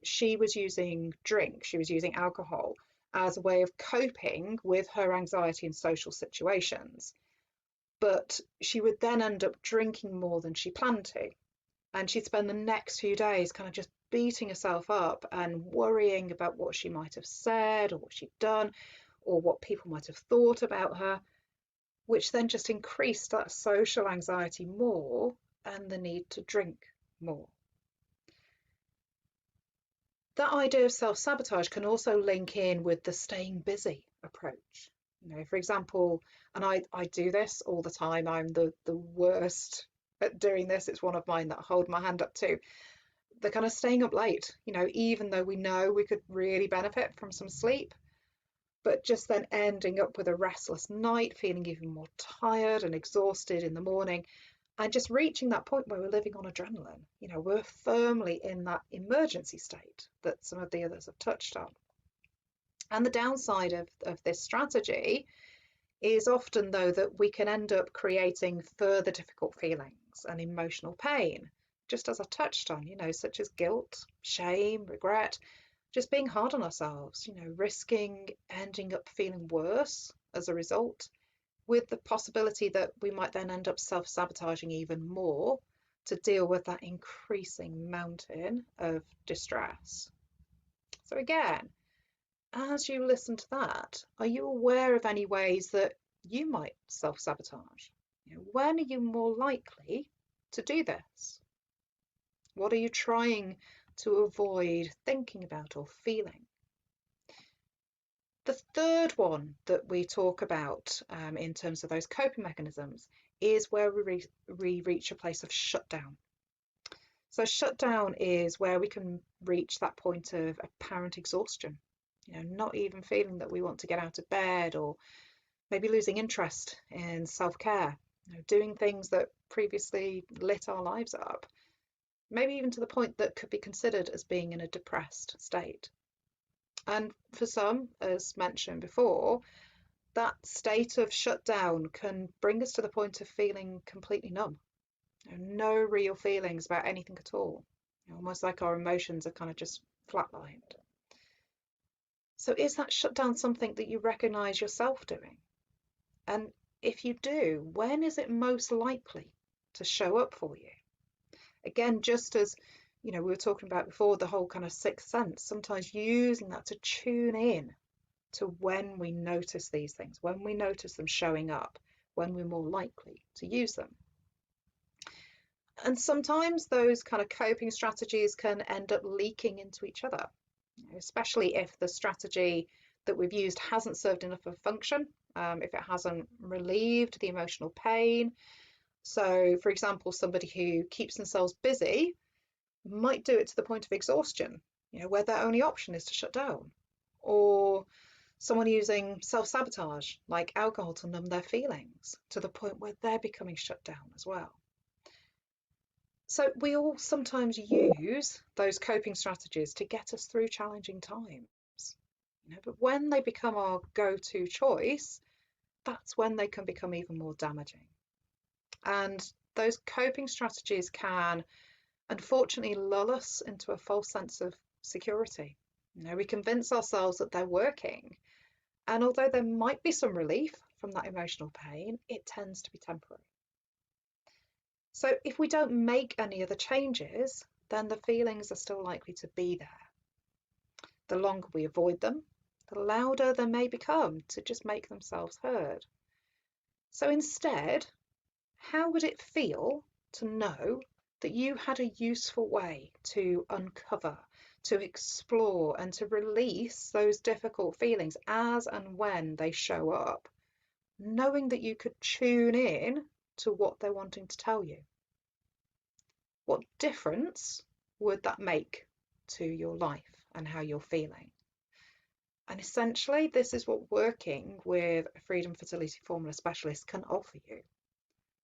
she was using drink, she was using alcohol as a way of coping with her anxiety in social situations. But she would then end up drinking more than she planned to. And she'd spend the next few days kind of just beating herself up and worrying about what she might have said or what she'd done or what people might have thought about her, which then just increased that social anxiety more and the need to drink more. That idea of self-sabotage can also link in with the staying busy approach. You know, for example, and I do this all the time, I'm the worst at doing this. It's one of mine that I hold my hand up to. The kind of staying up late, you know, even though we know we could really benefit from some sleep, but just then ending up with a restless night, feeling even more tired and exhausted in the morning, and just reaching that point where we're living on adrenaline. You know, we're firmly in that emergency state that some of the others have touched on. And the downside of this strategy is often, though, that we can end up creating further difficult feelings and emotional pain, just as I touched on, you know, such as guilt, shame, regret, just being hard on ourselves, you know, risking ending up feeling worse as a result, with the possibility that we might then end up self-sabotaging even more to deal with that increasing mountain of distress. So again, as you listen to that, are you aware of any ways that you might self-sabotage? You know, when are you more likely to do this? What are you trying to avoid thinking about or feeling? The third one that we talk about in terms of those coping mechanisms is where we reach a place of shutdown. So shutdown is where we can reach that point of apparent exhaustion, you know, not even feeling that we want to get out of bed, or maybe losing interest in self-care, you know, doing things that previously lit our lives up, maybe even to the point that could be considered as being in a depressed state. And for some, as mentioned before, that state of shutdown can bring us to the point of feeling completely numb. You know, no real feelings about anything at all. You know, almost like our emotions are kind of just flatlined. So is that shutdown something that you recognise yourself doing? And if you do, when is it most likely to show up for you? Again, just as, you know, we were talking about before, the whole kind of sixth sense, sometimes using that to tune in to when we notice these things, when we notice them showing up, when we're more likely to use them. And sometimes those kind of coping strategies can end up leaking into each other, especially if the strategy that we've used hasn't served enough of a function, if it hasn't relieved the emotional pain. So, for example, somebody who keeps themselves busy might do it to the point of exhaustion, you know, where their only option is to shut down. Or someone using self-sabotage, like alcohol, to numb their feelings to the point where they're becoming shut down as well. So we all sometimes use those coping strategies to get us through challenging times, you know, but when they become our go-to choice, that's when they can become even more damaging. And those coping strategies can unfortunately lull us into a false sense of security. You know, we convince ourselves that they're working, and although there might be some relief from that emotional pain, it tends to be temporary. So if we don't make any other changes, then the feelings are still likely to be there. The longer we avoid them, the louder they may become to just make themselves heard. So instead, how would it feel to know that you had a useful way to uncover, to explore, and to release those difficult feelings as and when they show up, knowing that you could tune in to what they're wanting to tell you? What difference would that make to your life and how you're feeling? And essentially, this is what working with a Freedom Fertility Formula specialist can offer you.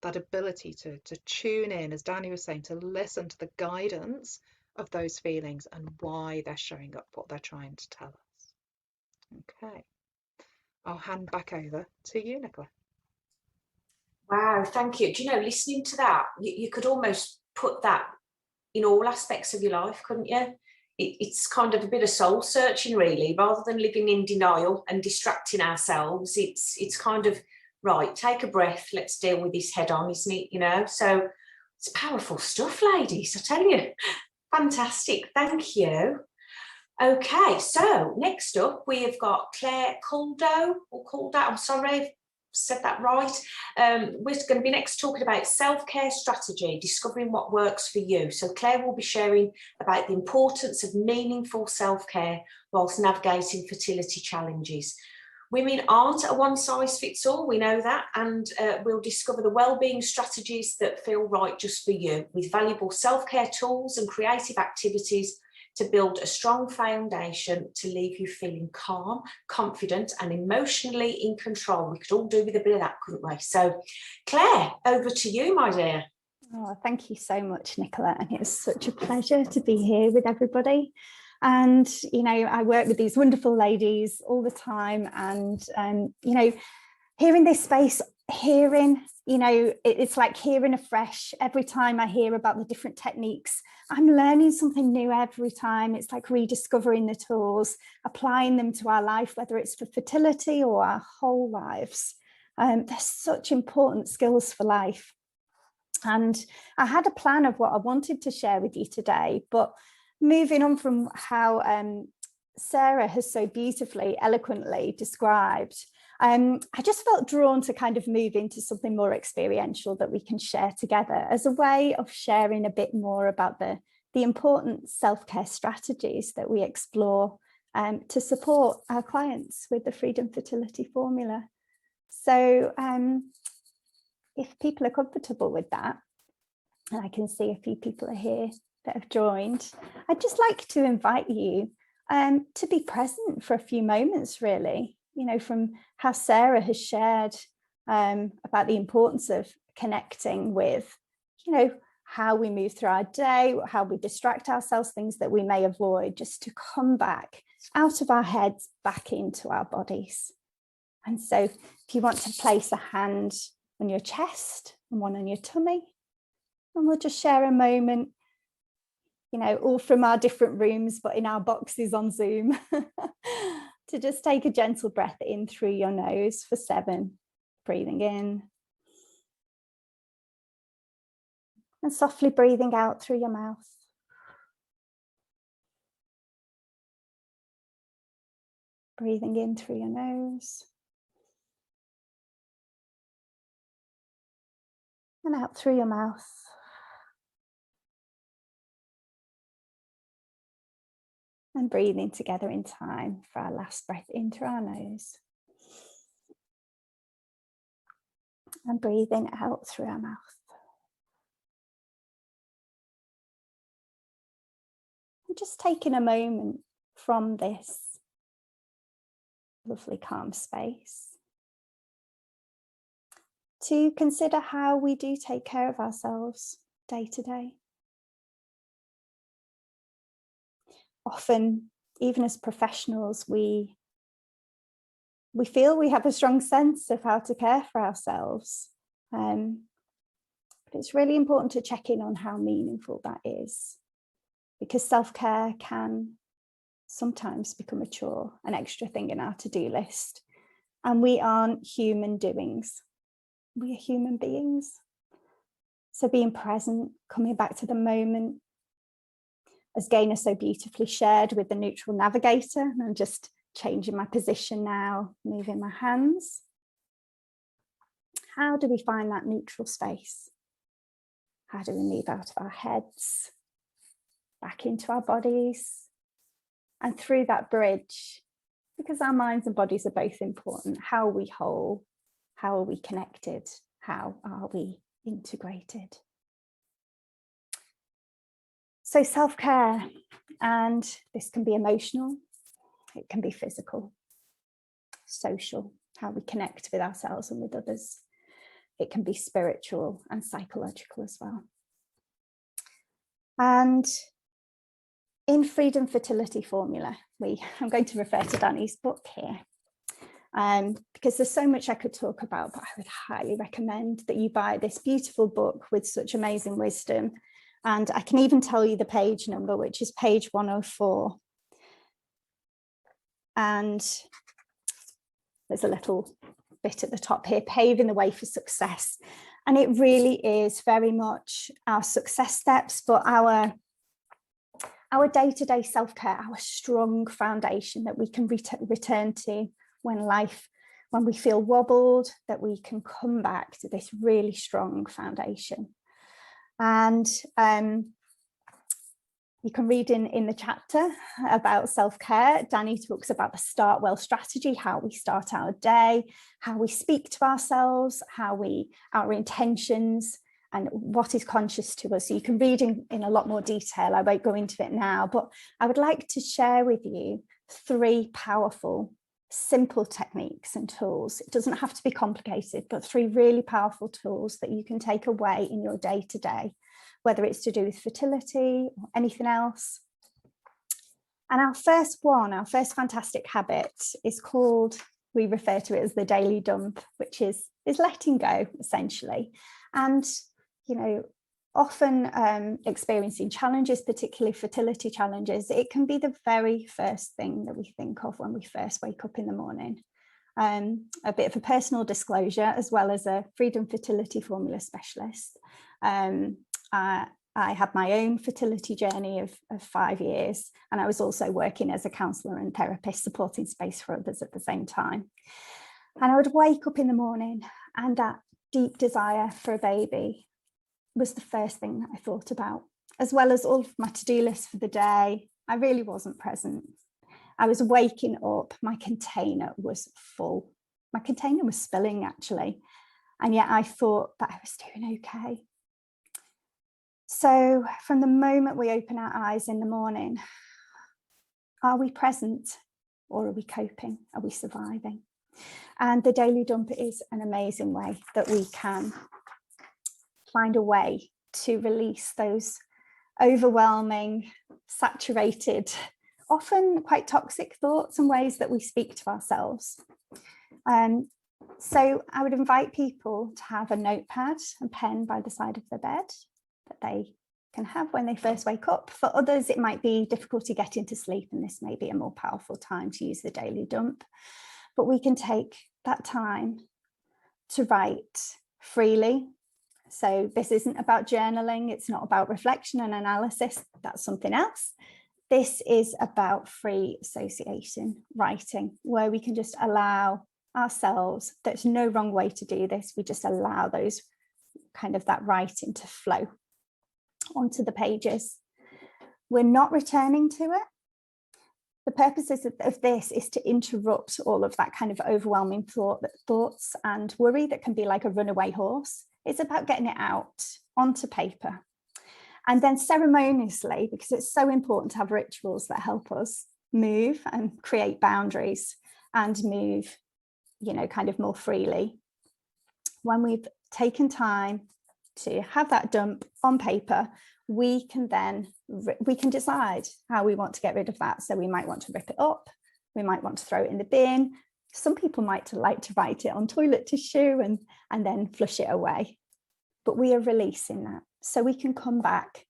That ability to tune in, as Dany was saying, to listen to the guidance of those feelings and why they're showing up, what they're trying to tell us. Okay, I'll hand back over to you, Nicola. Wow, thank you. Do you know, listening to that, you could almost put that in all aspects of your life, couldn't you? it's kind of a bit of soul searching, really, rather than living in denial and distracting ourselves. It's kind of, right, take a breath, let's deal with this head on, isn't it? You know, so it's powerful stuff, ladies, I tell you. Fantastic, thank you. Okay, so next up we have got Claire Caldo, I'm sorry, I've said that right. We're going to be next talking about self-care strategy, discovering what works for you. So Claire will be sharing about the importance of meaningful self-care whilst navigating fertility challenges. Women aren't a one-size-fits-all, we know that, and we'll discover the wellbeing strategies that feel right just for you, with valuable self-care tools and creative activities to build a strong foundation to leave you feeling calm, confident, and emotionally in control. We could all do with a bit of that, couldn't we? So, Claire, over to you, my dear. Oh, thank you so much, Nicola. And it's such a pleasure to be here with everybody. And, you know, I work with these wonderful ladies all the time. And, you know, here in this space, you know, it's like hearing afresh. Every time I hear about the different techniques, I'm learning something new every time. It's like rediscovering the tools, applying them to our life, whether it's for fertility or our whole lives. They're such important skills for life. And I had a plan of what I wanted to share with you today, but moving on from how Sarah has so beautifully, eloquently described, I just felt drawn to kind of move into something more experiential that we can share together as a way of sharing a bit more about the important self-care strategies that we explore to support our clients with the Freedom Fertility Formula. So if people are comfortable with that, and I can see a few people are here that have joined, I'd just like to invite you to be present for a few moments, really, you know, from how Sarah has shared about the importance of connecting with, you know, how we move through our day, how we distract ourselves, things that we may avoid, just to come back out of our heads, back into our bodies. And so if you want to place a hand on your chest and one on your tummy, and we'll just share a moment, you know, all from our different rooms, but in our boxes on Zoom, to just take a gentle breath in through your nose for 7, breathing in, and softly breathing out through your mouth. Breathing in through your nose, and out through your mouth. And breathing together in time for our last breath in through our nose. And breathing out through our mouth. And just taking a moment from this lovely calm space to consider how we do take care of ourselves day to day. Often, even as professionals, we feel we have a strong sense of how to care for ourselves. But it's really important to check in on how meaningful that is, because self-care can sometimes become a chore, an extra thing in our to-do list. And we aren't human doings. We are human beings. So being present, coming back to the moment, as Gaynor so beautifully shared with the neutral navigator, and I'm just changing my position now, moving my hands. How do we find that neutral space? How do we move out of our heads, back into our bodies, and through that bridge, because our minds and bodies are both important. How are we whole? How are we connected? How are we integrated? So self-care, and this can be emotional, it can be physical, social, how we connect with ourselves and with others. It can be spiritual and psychological as well. And in Freedom Fertility Formula, I'm going to refer to Dany's book here, because there's so much I could talk about, but I would highly recommend that you buy this beautiful book with such amazing wisdom. And I can even tell you the page number, which is page 104. And there's a little bit at the top here, paving the way for success. And it really is very much our success steps, but our day-to-day self-care, our strong foundation that we can return to when we feel wobbled, that we can come back to this really strong foundation. And you can read in the chapter about self-care. Dany talks about the start well strategy, how we start our day, how we speak to ourselves, our intentions, and what is conscious to us. So you can read in a lot more detail. I won't go into it now, but I would like to share with you 3 powerful, simple techniques and tools. It doesn't have to be complicated, but 3 really powerful tools that you can take away in your day-to-day, whether it's to do with fertility or anything else. And our first fantastic habit is called, we refer to it as the daily dump, which is letting go, essentially. And, you know, often experiencing challenges, particularly fertility challenges, it can be the very first thing that we think of when we first wake up in the morning. A bit of a personal disclosure, as well as a Freedom Fertility Formula specialist. I had my own fertility journey of 5 years, and I was also working as a counsellor and therapist, supporting space for others at the same time. And I would wake up in the morning, and that deep desire for a baby was the first thing that I thought about, as well as all of my to-do lists for the day. I really wasn't present. I was waking up, my container was full. My container was spilling, actually, and yet I thought that I was doing okay. So from the moment we open our eyes in the morning, are we present, or are we coping? Are we surviving? And the daily dump is an amazing way that we can find a way to release those overwhelming, saturated, often quite toxic thoughts and ways that we speak to ourselves. So I would invite people to have a notepad and pen by the side of their bed that they can have when they first wake up. For others, it might be difficulty getting to sleep, and this may be a more powerful time to use the daily dump. But we can take that time to write freely. So this isn't about journaling, it's not about reflection and analysis, that's something else. This is about free association writing, where we can just allow ourselves, there's no wrong way to do this, we just allow those that writing to flow onto the pages. We're not returning to it. The purpose of this is to interrupt all of that kind of overwhelming thoughts and worry that can be like a runaway horse. It's about getting it out onto paper. And then ceremoniously, because it's so important to have rituals that help us move and create boundaries and move, kind of more freely. When we've taken time to have that dump on paper, we can decide how we want to get rid of that. So we might want to rip it up, we might want to throw it in the bin. Some people might like to write it on toilet tissue and then flush it away. But we are releasing that so we can come back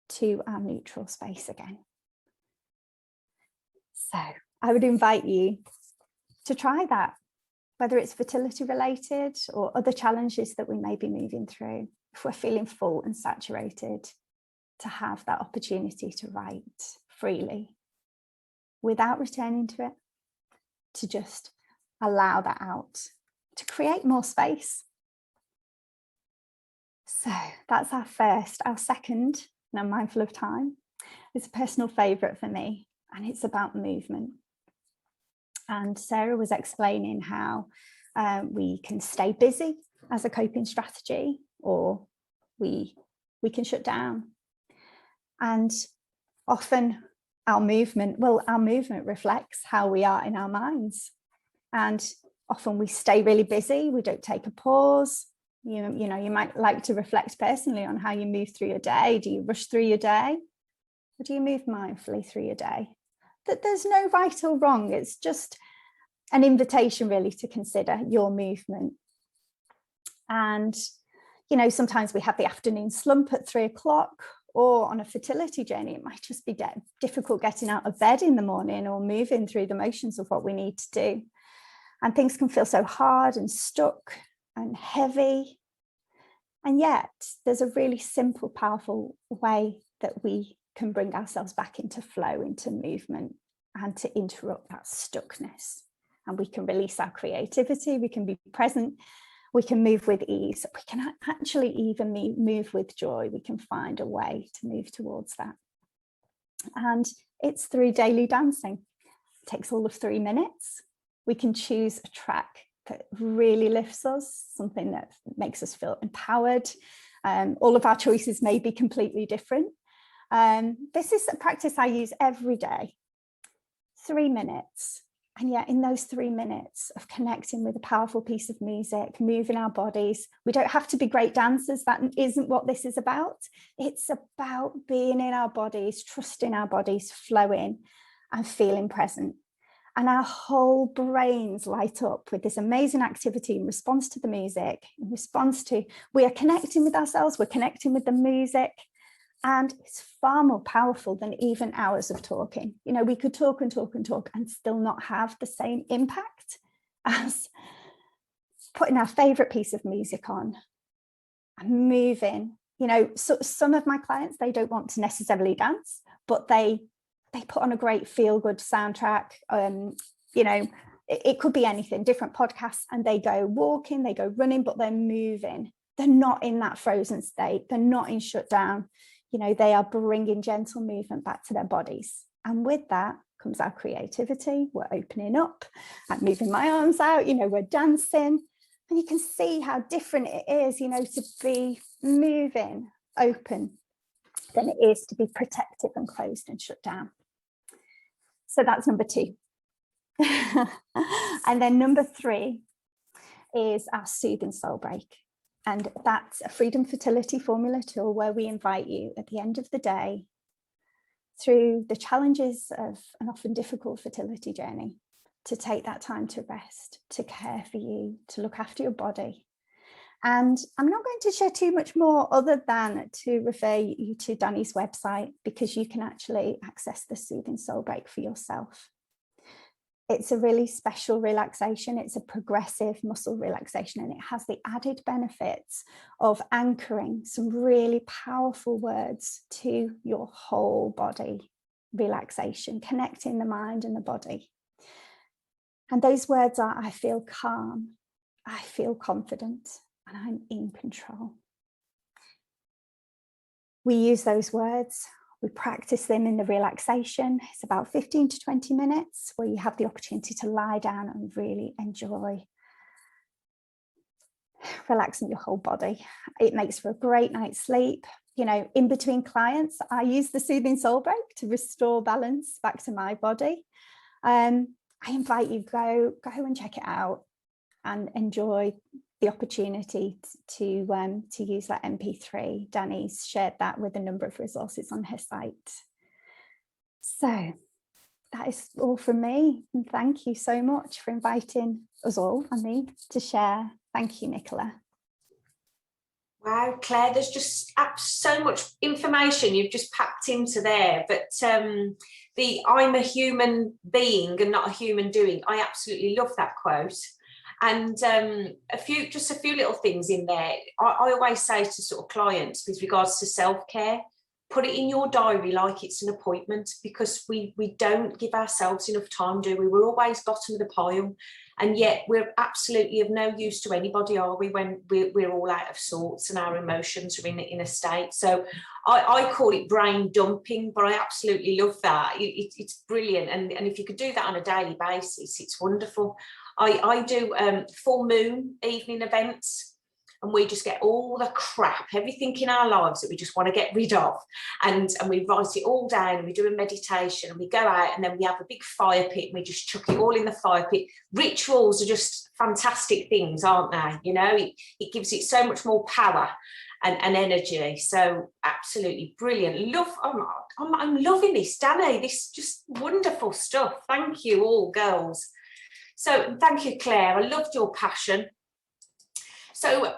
to our neutral space again. So I would invite you to try that, whether it's fertility related or other challenges that we may be moving through. If we're feeling full and saturated, to have that opportunity to write freely without returning to it, to just allow that out, to create more space. So that's our first. Our second, and I'm mindful of time, is a personal favourite for me, and it's about movement. And Sarah was explaining how we can stay busy as a coping strategy, or we can shut down. And often our movement reflects how we are in our minds. And often we stay really busy, we don't take a pause. You might like to reflect personally on how you move through your day. Do you rush through your day? Or do you move mindfully through your day? That there's no right or wrong. It's just an invitation really to consider your movement. And, sometimes we have the afternoon slump at 3 o'clock, Or on a fertility journey, it might just be difficult getting out of bed in the morning or moving through the motions of what we need to do. And things can feel so hard and stuck and heavy. And yet there's a really simple, powerful way that we can bring ourselves back into flow, into movement, and to interrupt that stuckness. And we can release our creativity, we can be present, we can move with ease, we can actually even move with joy. We can find a way to move towards that. And it's through daily dancing. It takes all of 3 minutes. We can choose a track that really lifts us, something that makes us feel empowered. All of our choices may be completely different. This is a practice I use every day, 3 minutes. And yet in those 3 minutes of connecting with a powerful piece of music, moving our bodies, we don't have to be great dancers. That isn't what this is about. It's about being in our bodies, trusting our bodies, flowing and feeling present. And our whole brains light up with this amazing activity in response to the music, in response to, we are connecting with ourselves, we're connecting with the music. And it's far more powerful than even hours of talking. You know, we could talk and talk and talk and still not have the same impact as putting our favorite piece of music on and moving. You know, so some of my clients, they don't want to necessarily dance, but they put on a great feel-good soundtrack. You know, it could be anything, different podcasts, and they go walking, they go running, but they're moving. They're not in that frozen state. They're not in shutdown. You know, they are bringing gentle movement back to their bodies. And with that comes our creativity. We're opening up. I'm moving my arms out, you know, we're dancing. And you can see how different it is, you know, to be moving, open, than it is to be protective and closed and shut down. So that's number 2. And then number 3 is our soothing soul break. And that's a Freedom Fertility Formula tool where we invite you at the end of the day, through the challenges of an often difficult fertility journey, to take that time to rest, to care for you, to look after your body. And I'm not going to share too much more other than to refer you to Dany's website, because you can actually access the Soothing Soul Break for yourself. It's a really special relaxation. It's a progressive muscle relaxation, and it has the added benefits of anchoring some really powerful words to your whole body relaxation, connecting the mind and the body. And those words are, I feel calm, I feel confident, and I'm in control. We use those words. We practice them in the relaxation. It's about 15 to 20 minutes where you have the opportunity to lie down and really enjoy relaxing your whole body. It makes for a great night's sleep. You know, in between clients, I use the Soothing Soul Break to restore balance back to my body. I invite you, go and check it out and enjoy the opportunity to use that MP3. Dany's shared that with a number of resources on her site. So that is all from me. And thank you so much for inviting us all and me to share. Thank you, Nicola. Wow, Claire, there's just so much information you've just packed into there. But the I'm a human being and not a human doing, I absolutely love that quote. And a few little things in there. I always say to sort of clients with regards to self-care, put it in your diary like it's an appointment, because we don't give ourselves enough time, do we? We're always bottom of the pile, and yet we're absolutely of no use to anybody, are we, when we're all out of sorts and our emotions are in a state. So I call it brain dumping, but I absolutely love that. It's brilliant, and if you could do that on a daily basis, it's wonderful. I do full moon evening events, and we just get all the crap, everything in our lives that we just want to get rid of, and we write it all down, and we do a meditation, and we go out, and then we have a big fire pit, and we just chuck it all in the fire pit. Rituals are just fantastic things, aren't they? You know, it gives it so much more power and energy. So absolutely brilliant. I'm loving this, Dany. This is just wonderful stuff. Thank you all, girls. So thank you, Claire. I loved your passion. So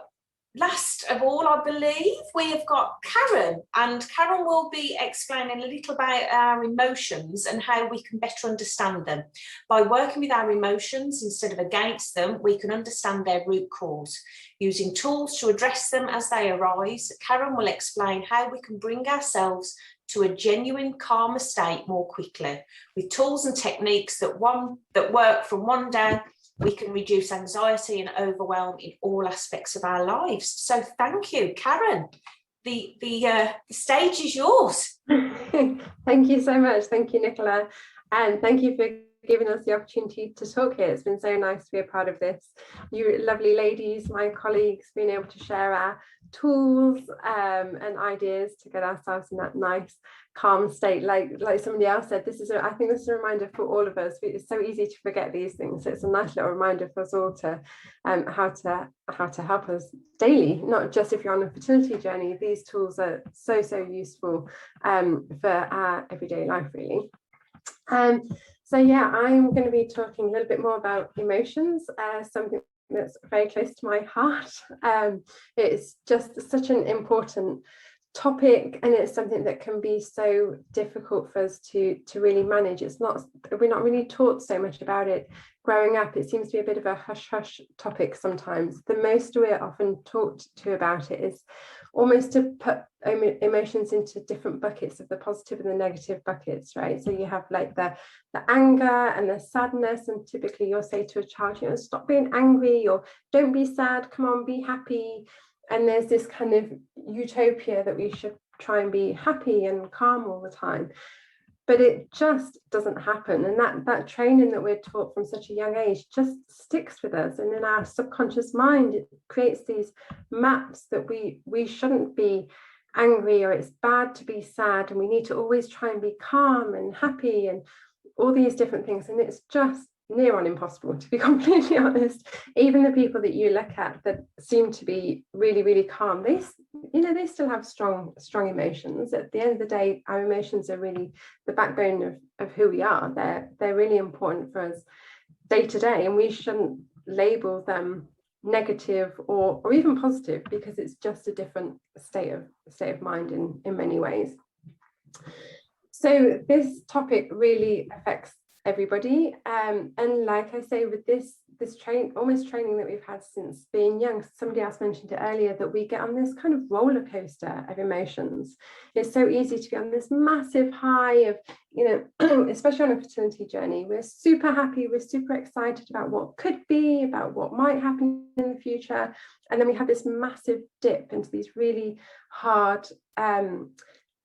last of all, I believe, we have got Karen, and Karen will be explaining a little about our emotions and how we can better understand them. By working with our emotions instead of against them, we can understand their root cause. Using tools to address them as they arise, Karen will explain how we can bring ourselves to a genuine calmer state more quickly. With tools and techniques that work from one day, we can reduce anxiety and overwhelm in all aspects of our lives. So thank you, Karen. The stage is yours. Thank you so much. Thank you, Nicola. And thank you for giving us the opportunity to talk here. It's been so nice to be a part of this. You lovely ladies, my colleagues, being able to share our tools and ideas to get ourselves in that nice calm state. Like somebody else said, I think this is a reminder for all of us. It's so easy to forget these things, so it's a nice little reminder for us all to how to help us daily, not just if you're on a fertility journey. These tools are so useful for our everyday life, really. So yeah, I'm going to be talking a little bit more about emotions, something that's very close to my heart. It's just such an important topic, and it's something that can be so difficult for us to really manage. We're not really taught so much about it growing up. It seems to be a bit of a hush topic sometimes. The most we're often talked to about it is almost to put emotions into different buckets, of the positive and the negative buckets, right? So you have like the anger and the sadness, and typically you'll say to a child, stop being angry, or don't be sad, come on, be happy. And there's this kind of utopia that we should try and be happy and calm all the time. But it just doesn't happen. And that training that we're taught from such a young age just sticks with us. And in our subconscious mind, it creates these maps that we shouldn't be angry, or it's bad to be sad, and we need to always try and be calm and happy and all these different things. And it's just near on impossible, to be completely honest. Even the people that you look at that seem to be really calm, they still have strong emotions. At the end of the day, our emotions are really the backbone of who we are. They're really important for us day to day, and we shouldn't label them negative or even positive, because it's just a different state of mind in many ways. So this topic really affects everybody, and like I say, with this training that we've had since being young, somebody else mentioned it earlier, that we get on this kind of roller coaster of emotions. It's so easy to be on this massive high of, especially on a fertility journey, we're super happy, we're super excited about what could be, about what might happen in the future, and then we have this massive dip into these really hard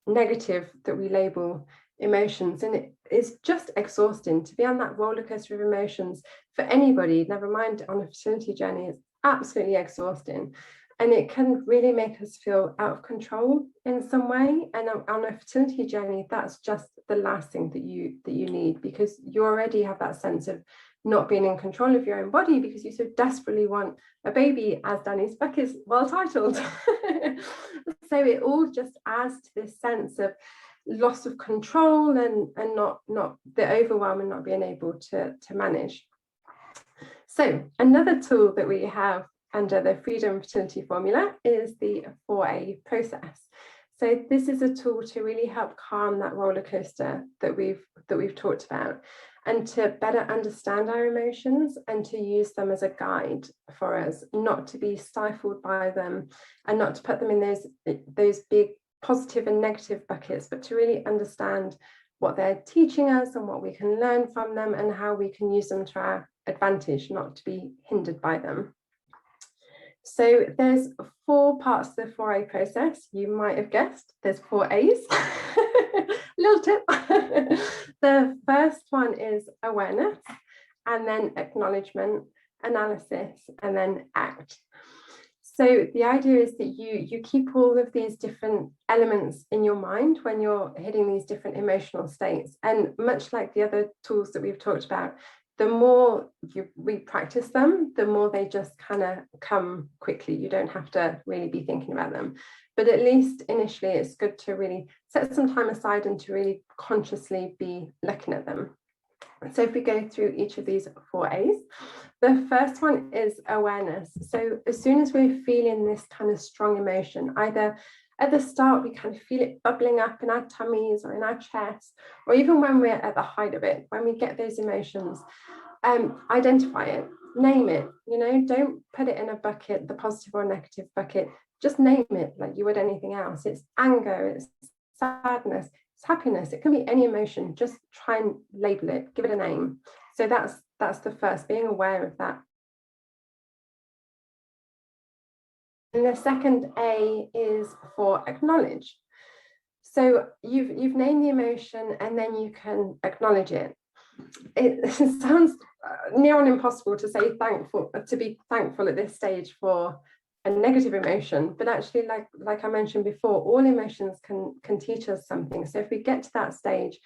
negative that we label emotions. And it is just exhausting to be on that roller coaster of emotions for anybody, never mind on a fertility journey. It's absolutely exhausting, and it can really make us feel out of control in some way. And on a fertility journey, that's just the last thing that you need, because you already have that sense of not being in control of your own body, because you so desperately want a baby, as Dany's book is well titled. So it all just adds to this sense of loss of control and not the overwhelm and not being able to manage. So another tool that we have under the Freedom Fertility Formula is the 4A process. So this is a tool to really help calm that roller coaster that we've talked about, and to better understand our emotions and to use them as a guide for us, not to be stifled by them, and not to put them in those big positive and negative buckets, but to really understand what they're teaching us and what we can learn from them, and how we can use them to our advantage, not to be hindered by them. So there's 4 parts to the 4A process. You might have guessed there's 4 A's. Little tip. The first one is awareness, and then acknowledgement, analysis, and then act. So the idea is that you keep all of these different elements in your mind when you're hitting these different emotional states. And much like the other tools that we've talked about, the more we practice them, the more they just kind of come quickly. You don't have to really be thinking about them. But at least initially, it's good to really set some time aside and to really consciously be looking at them. So if we go through each of these 4 A's, the first one is awareness. So as soon as we're feeling this kind of strong emotion, either at the start we kind of feel it bubbling up in our tummies or in our chest, or even when we're at the height of it, when we get those emotions, identify it, name it, you know, don't put it in a bucket, the positive or negative bucket, just name it like you would anything else. It's anger, it's sadness, it's happiness, it can be any emotion, just try and label it, give it a name. So that's the first, being aware of that. And the second A is for acknowledge. So you've named the emotion and then you can acknowledge it. It sounds near on impossible to say to be thankful at this stage for a negative emotion, but actually, like I mentioned before, all emotions can teach us something. So if we get to that stage,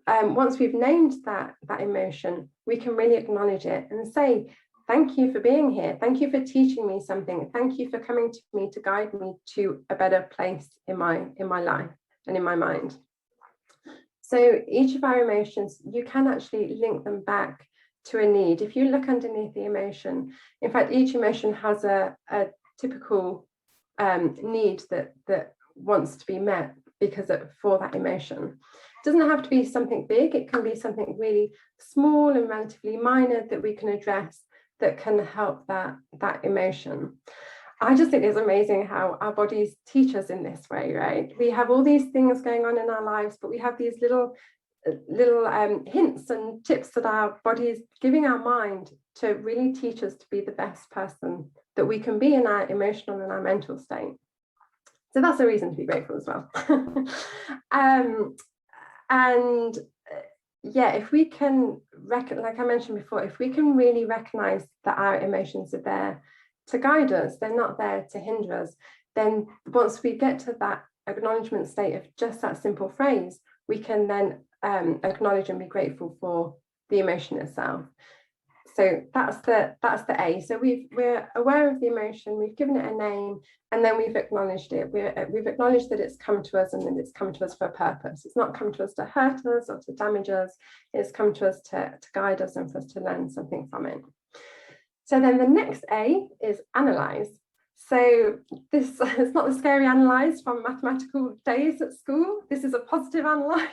once we've named that emotion, we can really acknowledge it and say, thank you for being here. Thank you for teaching me something. Thank you for coming to me to guide me to a better place in my life and in my mind. So each of our emotions, you can actually link them back to a need. If you look underneath the emotion, in fact, each emotion has a typical need that wants to be met for that emotion. It doesn't have to be something big. It can be something really small and relatively minor that we can address that can help that emotion. I just think it's amazing how our bodies teach us in this way, right? We have all these things going on in our lives, but we have these little hints and tips that our body is giving our mind to really teach us to be the best person that we can be in our emotional and our mental state. So that's a reason to be grateful as well. Yeah, if we can, like I mentioned before, if we can really recognize that our emotions are there to guide us, they're not there to hinder us, then once we get to that acknowledgement state of just that simple phrase, we can then acknowledge and be grateful for the emotion itself. So that's the A. So we're aware of the emotion, we've given it a name, and then we've acknowledged it. We've acknowledged that it's come to us and that it's come to us for a purpose. It's not come to us to hurt us or to damage us. It's come to us to guide us and for us to learn something from it. So then the next A is analyze. So this is not the scary analyze from mathematical days at school. This is a positive analyze.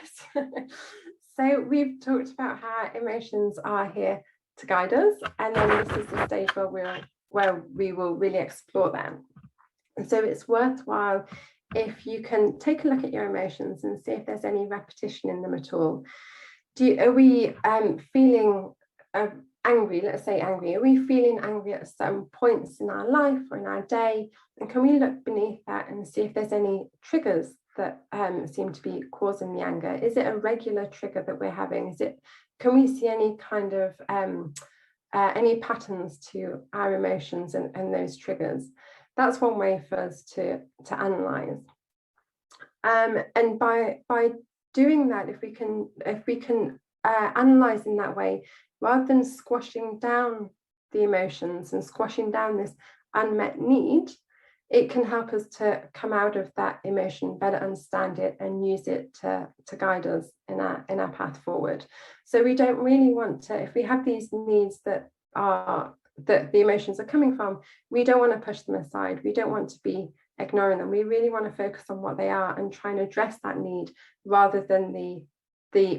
So we've talked about how emotions are here to guide us, and then this is the stage where we will really explore them. And so it's worthwhile if you can take a look at your emotions and see if there's any repetition in them at all. Are we feeling angry? Let's say angry. Are we feeling angry at some points in our life or in our day? And can we look beneath that and see if there's any triggers that seem to be causing the anger? Is it a regular trigger that we're having? Can we see any kind of any patterns to our emotions and those triggers? That's one way for us to analyze. And by doing that, if we can analyze in that way, rather than squashing down the emotions and squashing down this unmet need, it can help us to come out of that emotion, better understand it and use it to guide us in our path forward. So we don't really want to, if we have these needs that the emotions are coming from, we don't want to push them aside. We don't want to be ignoring them. We really want to focus on what they are and try and address that need rather than the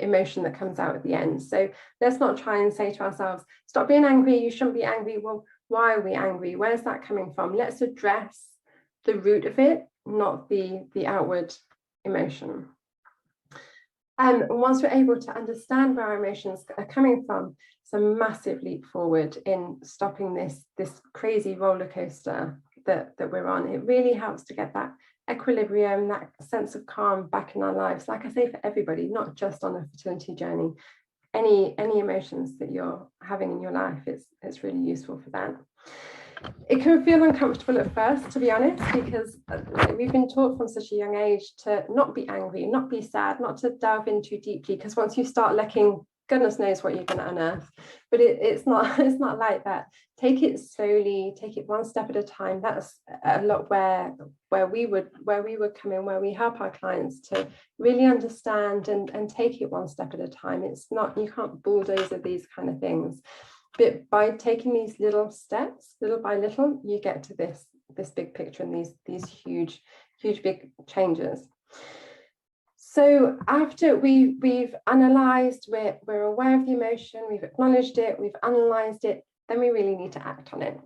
emotion that comes out at the end. So let's not try and say to ourselves, stop being angry, you shouldn't be angry. Well, why are we angry? Where's that coming from? Let's address the root of it, not the outward emotion. And once we're able to understand where our emotions are coming from, it's a massive leap forward in stopping this crazy roller coaster that we're on. It really helps to get that equilibrium, that sense of calm back in our lives. Like I say, for everybody, not just on a fertility journey. Any emotions that you're having in your life, it's really useful for that. It can feel uncomfortable at first, to be honest, because we've been taught from such a young age to not be angry, not be sad, not to delve in too deeply, because once you start looking goodness knows what you're going to unearth. But it's not like that. Take it slowly, take it one step at a time. That's a lot where we would come in, where we help our clients to really understand and take it one step at a time. It's not, you can't bulldoze these kind of things. But by taking these little steps, little by little, you get to this big picture and these huge big changes. So after we've analysed, we're aware of the emotion, we've acknowledged it, we've analysed it, then we really need to act on it.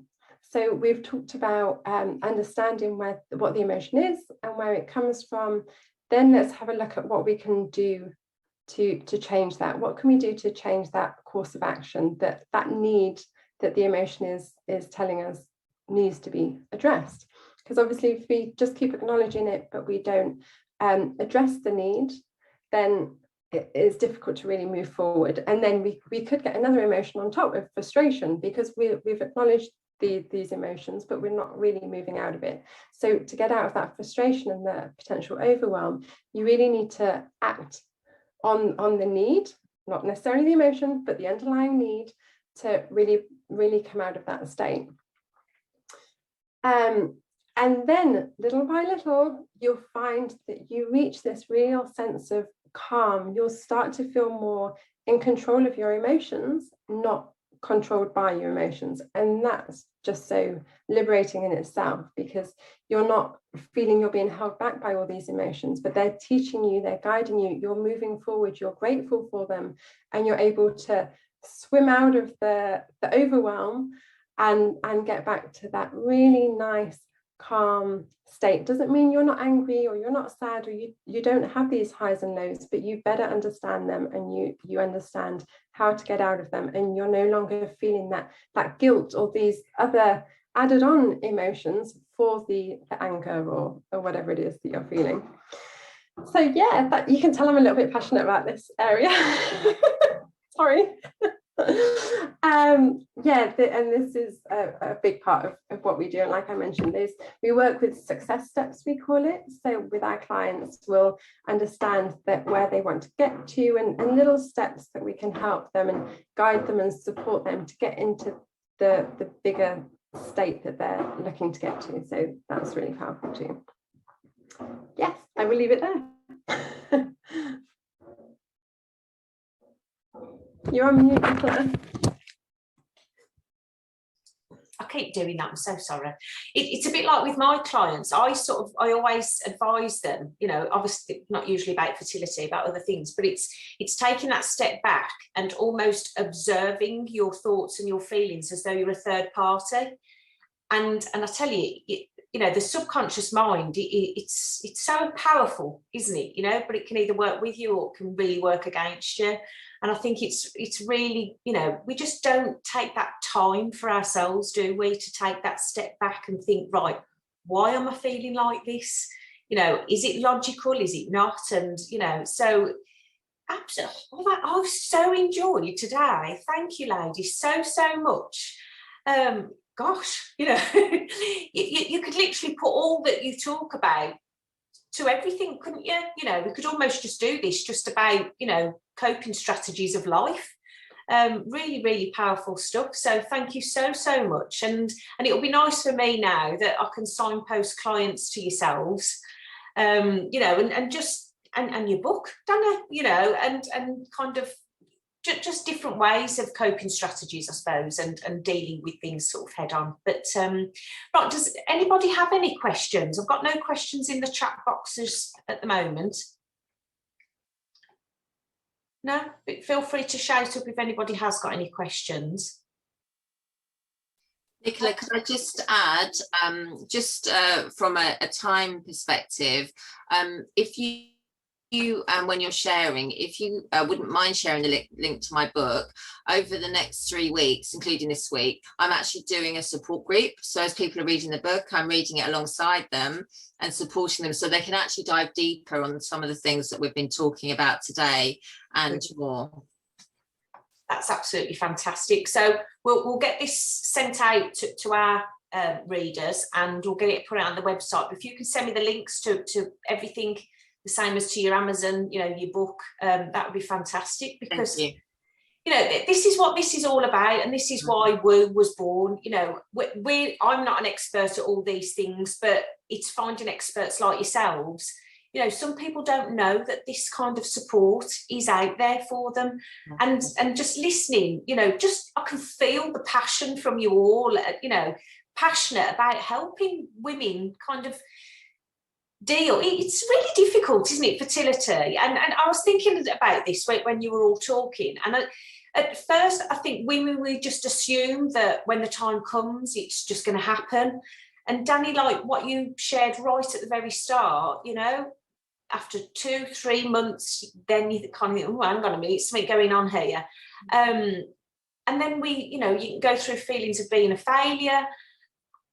So we've talked about understanding what the emotion is and where it comes from. Then let's have a look at what we can do to change that. What can we do to change that course of action, that need that the emotion is telling us needs to be addressed? Because obviously if we just keep acknowledging it but we don't address the need, then it is difficult to really move forward. And then we could get another emotion on top of frustration, because we've acknowledged these emotions, but we're not really moving out of it. So to get out of that frustration and the potential overwhelm, you really need to act on the need, not necessarily the emotion, but the underlying need, to really come out of that state. And then little by little, you'll find that you reach this real sense of calm. You'll start to feel more in control of your emotions, not controlled by your emotions. And that's just so liberating in itself, because you're not feeling you're being held back by all these emotions, but they're teaching you, they're guiding you, you're moving forward, you're grateful for them, and you're able to swim out of the overwhelm and get back to that really nice, calm state. Doesn't mean you're not angry or you're not sad or you don't have these highs and lows, but you better understand them, and you understand how to get out of them, and you're no longer feeling that guilt or these other added on emotions for the anger or whatever it is that you're feeling. So yeah, that, you can tell I'm a little bit passionate about this area. Sorry. And this is a big part of what we do, and like I mentioned, we work with success steps, we call it. So with our clients, we'll understand that where they want to get to, and little steps that we can help them and guide them and support them to get into the bigger state that they're looking to get to. So that's really powerful too. Yes, I will leave it there. You're on mute, Nicola. I keep doing that, I'm so sorry. It's a bit like with my clients. I always advise them, you know, obviously not usually about fertility, about other things, but it's taking that step back and almost observing your thoughts and your feelings as though you're a third party. And I tell you, you know, the subconscious mind, it's so powerful, isn't it? You know, but it can either work with you or it can really work against you. And I think it's really, you know, we just don't take that time for ourselves, do we, to take that step back and think, right, why am I feeling like this? You know, is it logical? Is it not? And, you know, so absolutely, I've so enjoyed today. Thank you, ladies, so much. Gosh, you know, you could literally put all that you talk about to everything, couldn't you? You know, we could almost just do this just about, you know, coping strategies of life. Really powerful stuff. So thank you so much. And it'll be nice for me now that I can signpost clients to yourselves, you know, and your book, Dany, you know, and kind of just different ways of coping strategies, I suppose, and dealing with things sort of head on. But right, does anybody have any questions? I've got no questions in the chat boxes at the moment. No, but feel free to shout up if anybody has got any questions. Nicola, could I just add, from a time perspective, if you when you're sharing, if you wouldn't mind sharing the link to my book, over the next 3 weeks, including this week, I'm actually doing a support group. So as people are reading the book, I'm reading it alongside them and supporting them so they can actually dive deeper on some of the things that we've been talking about today and more. That's absolutely fantastic. So we'll get this sent out to our readers, and we'll get it put out on the website. But if you can send me the links to everything, the same as to your Amazon, you know, your book, that would be fantastic, because you know, this is what this is all about, and this is why WEWUK was born. You know, I'm not an expert at all these things, but it's finding experts like yourselves. You know, some people don't know that this kind of support is out there for them, and just listening, you know, just I can feel the passion from you all, you know, passionate about helping women kind of deal. It's really difficult, isn't it, fertility? And I was thinking about this when you were all talking, and at first I think we just assume that when the time comes it's just going to happen. And Dany, like what you shared right at the very start, you know, after 2-3 months, then you kind of think, oh, hang on a minute, something going on here. And then you know, you can go through feelings of being a failure.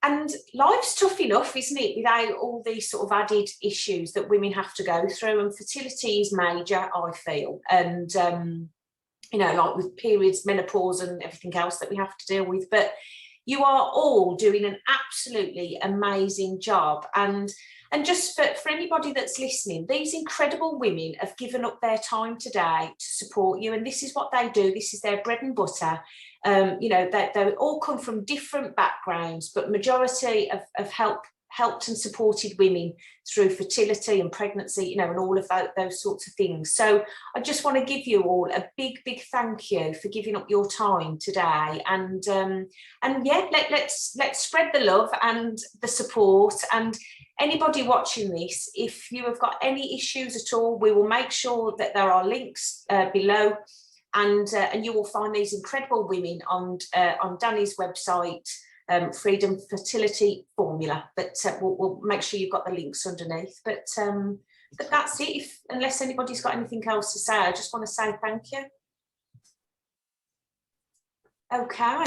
And life's tough enough, isn't it, without all these sort of added issues that women have to go through. And fertility is major, I feel. And, you know, like with periods, menopause and everything else that we have to deal with. But you are all doing an absolutely amazing job. And just for anybody that's listening, these incredible women have given up their time today to support you. And this is what they do. This is their bread and butter. You know, they all come from different backgrounds, but majority have helped and supported women through fertility and pregnancy, you know, and all of those sorts of things. So I just want to give you all a big thank you for giving up your time today. And yeah, let's spread the love and the support. And anybody watching this, if you have got any issues at all, we will make sure that there are links below. And you will find these incredible women on Dany's website, Freedom Fertility Formula. But we'll make sure you've got the links underneath. But that's it. Unless anybody's got anything else to say, I just want to say thank you. Okay.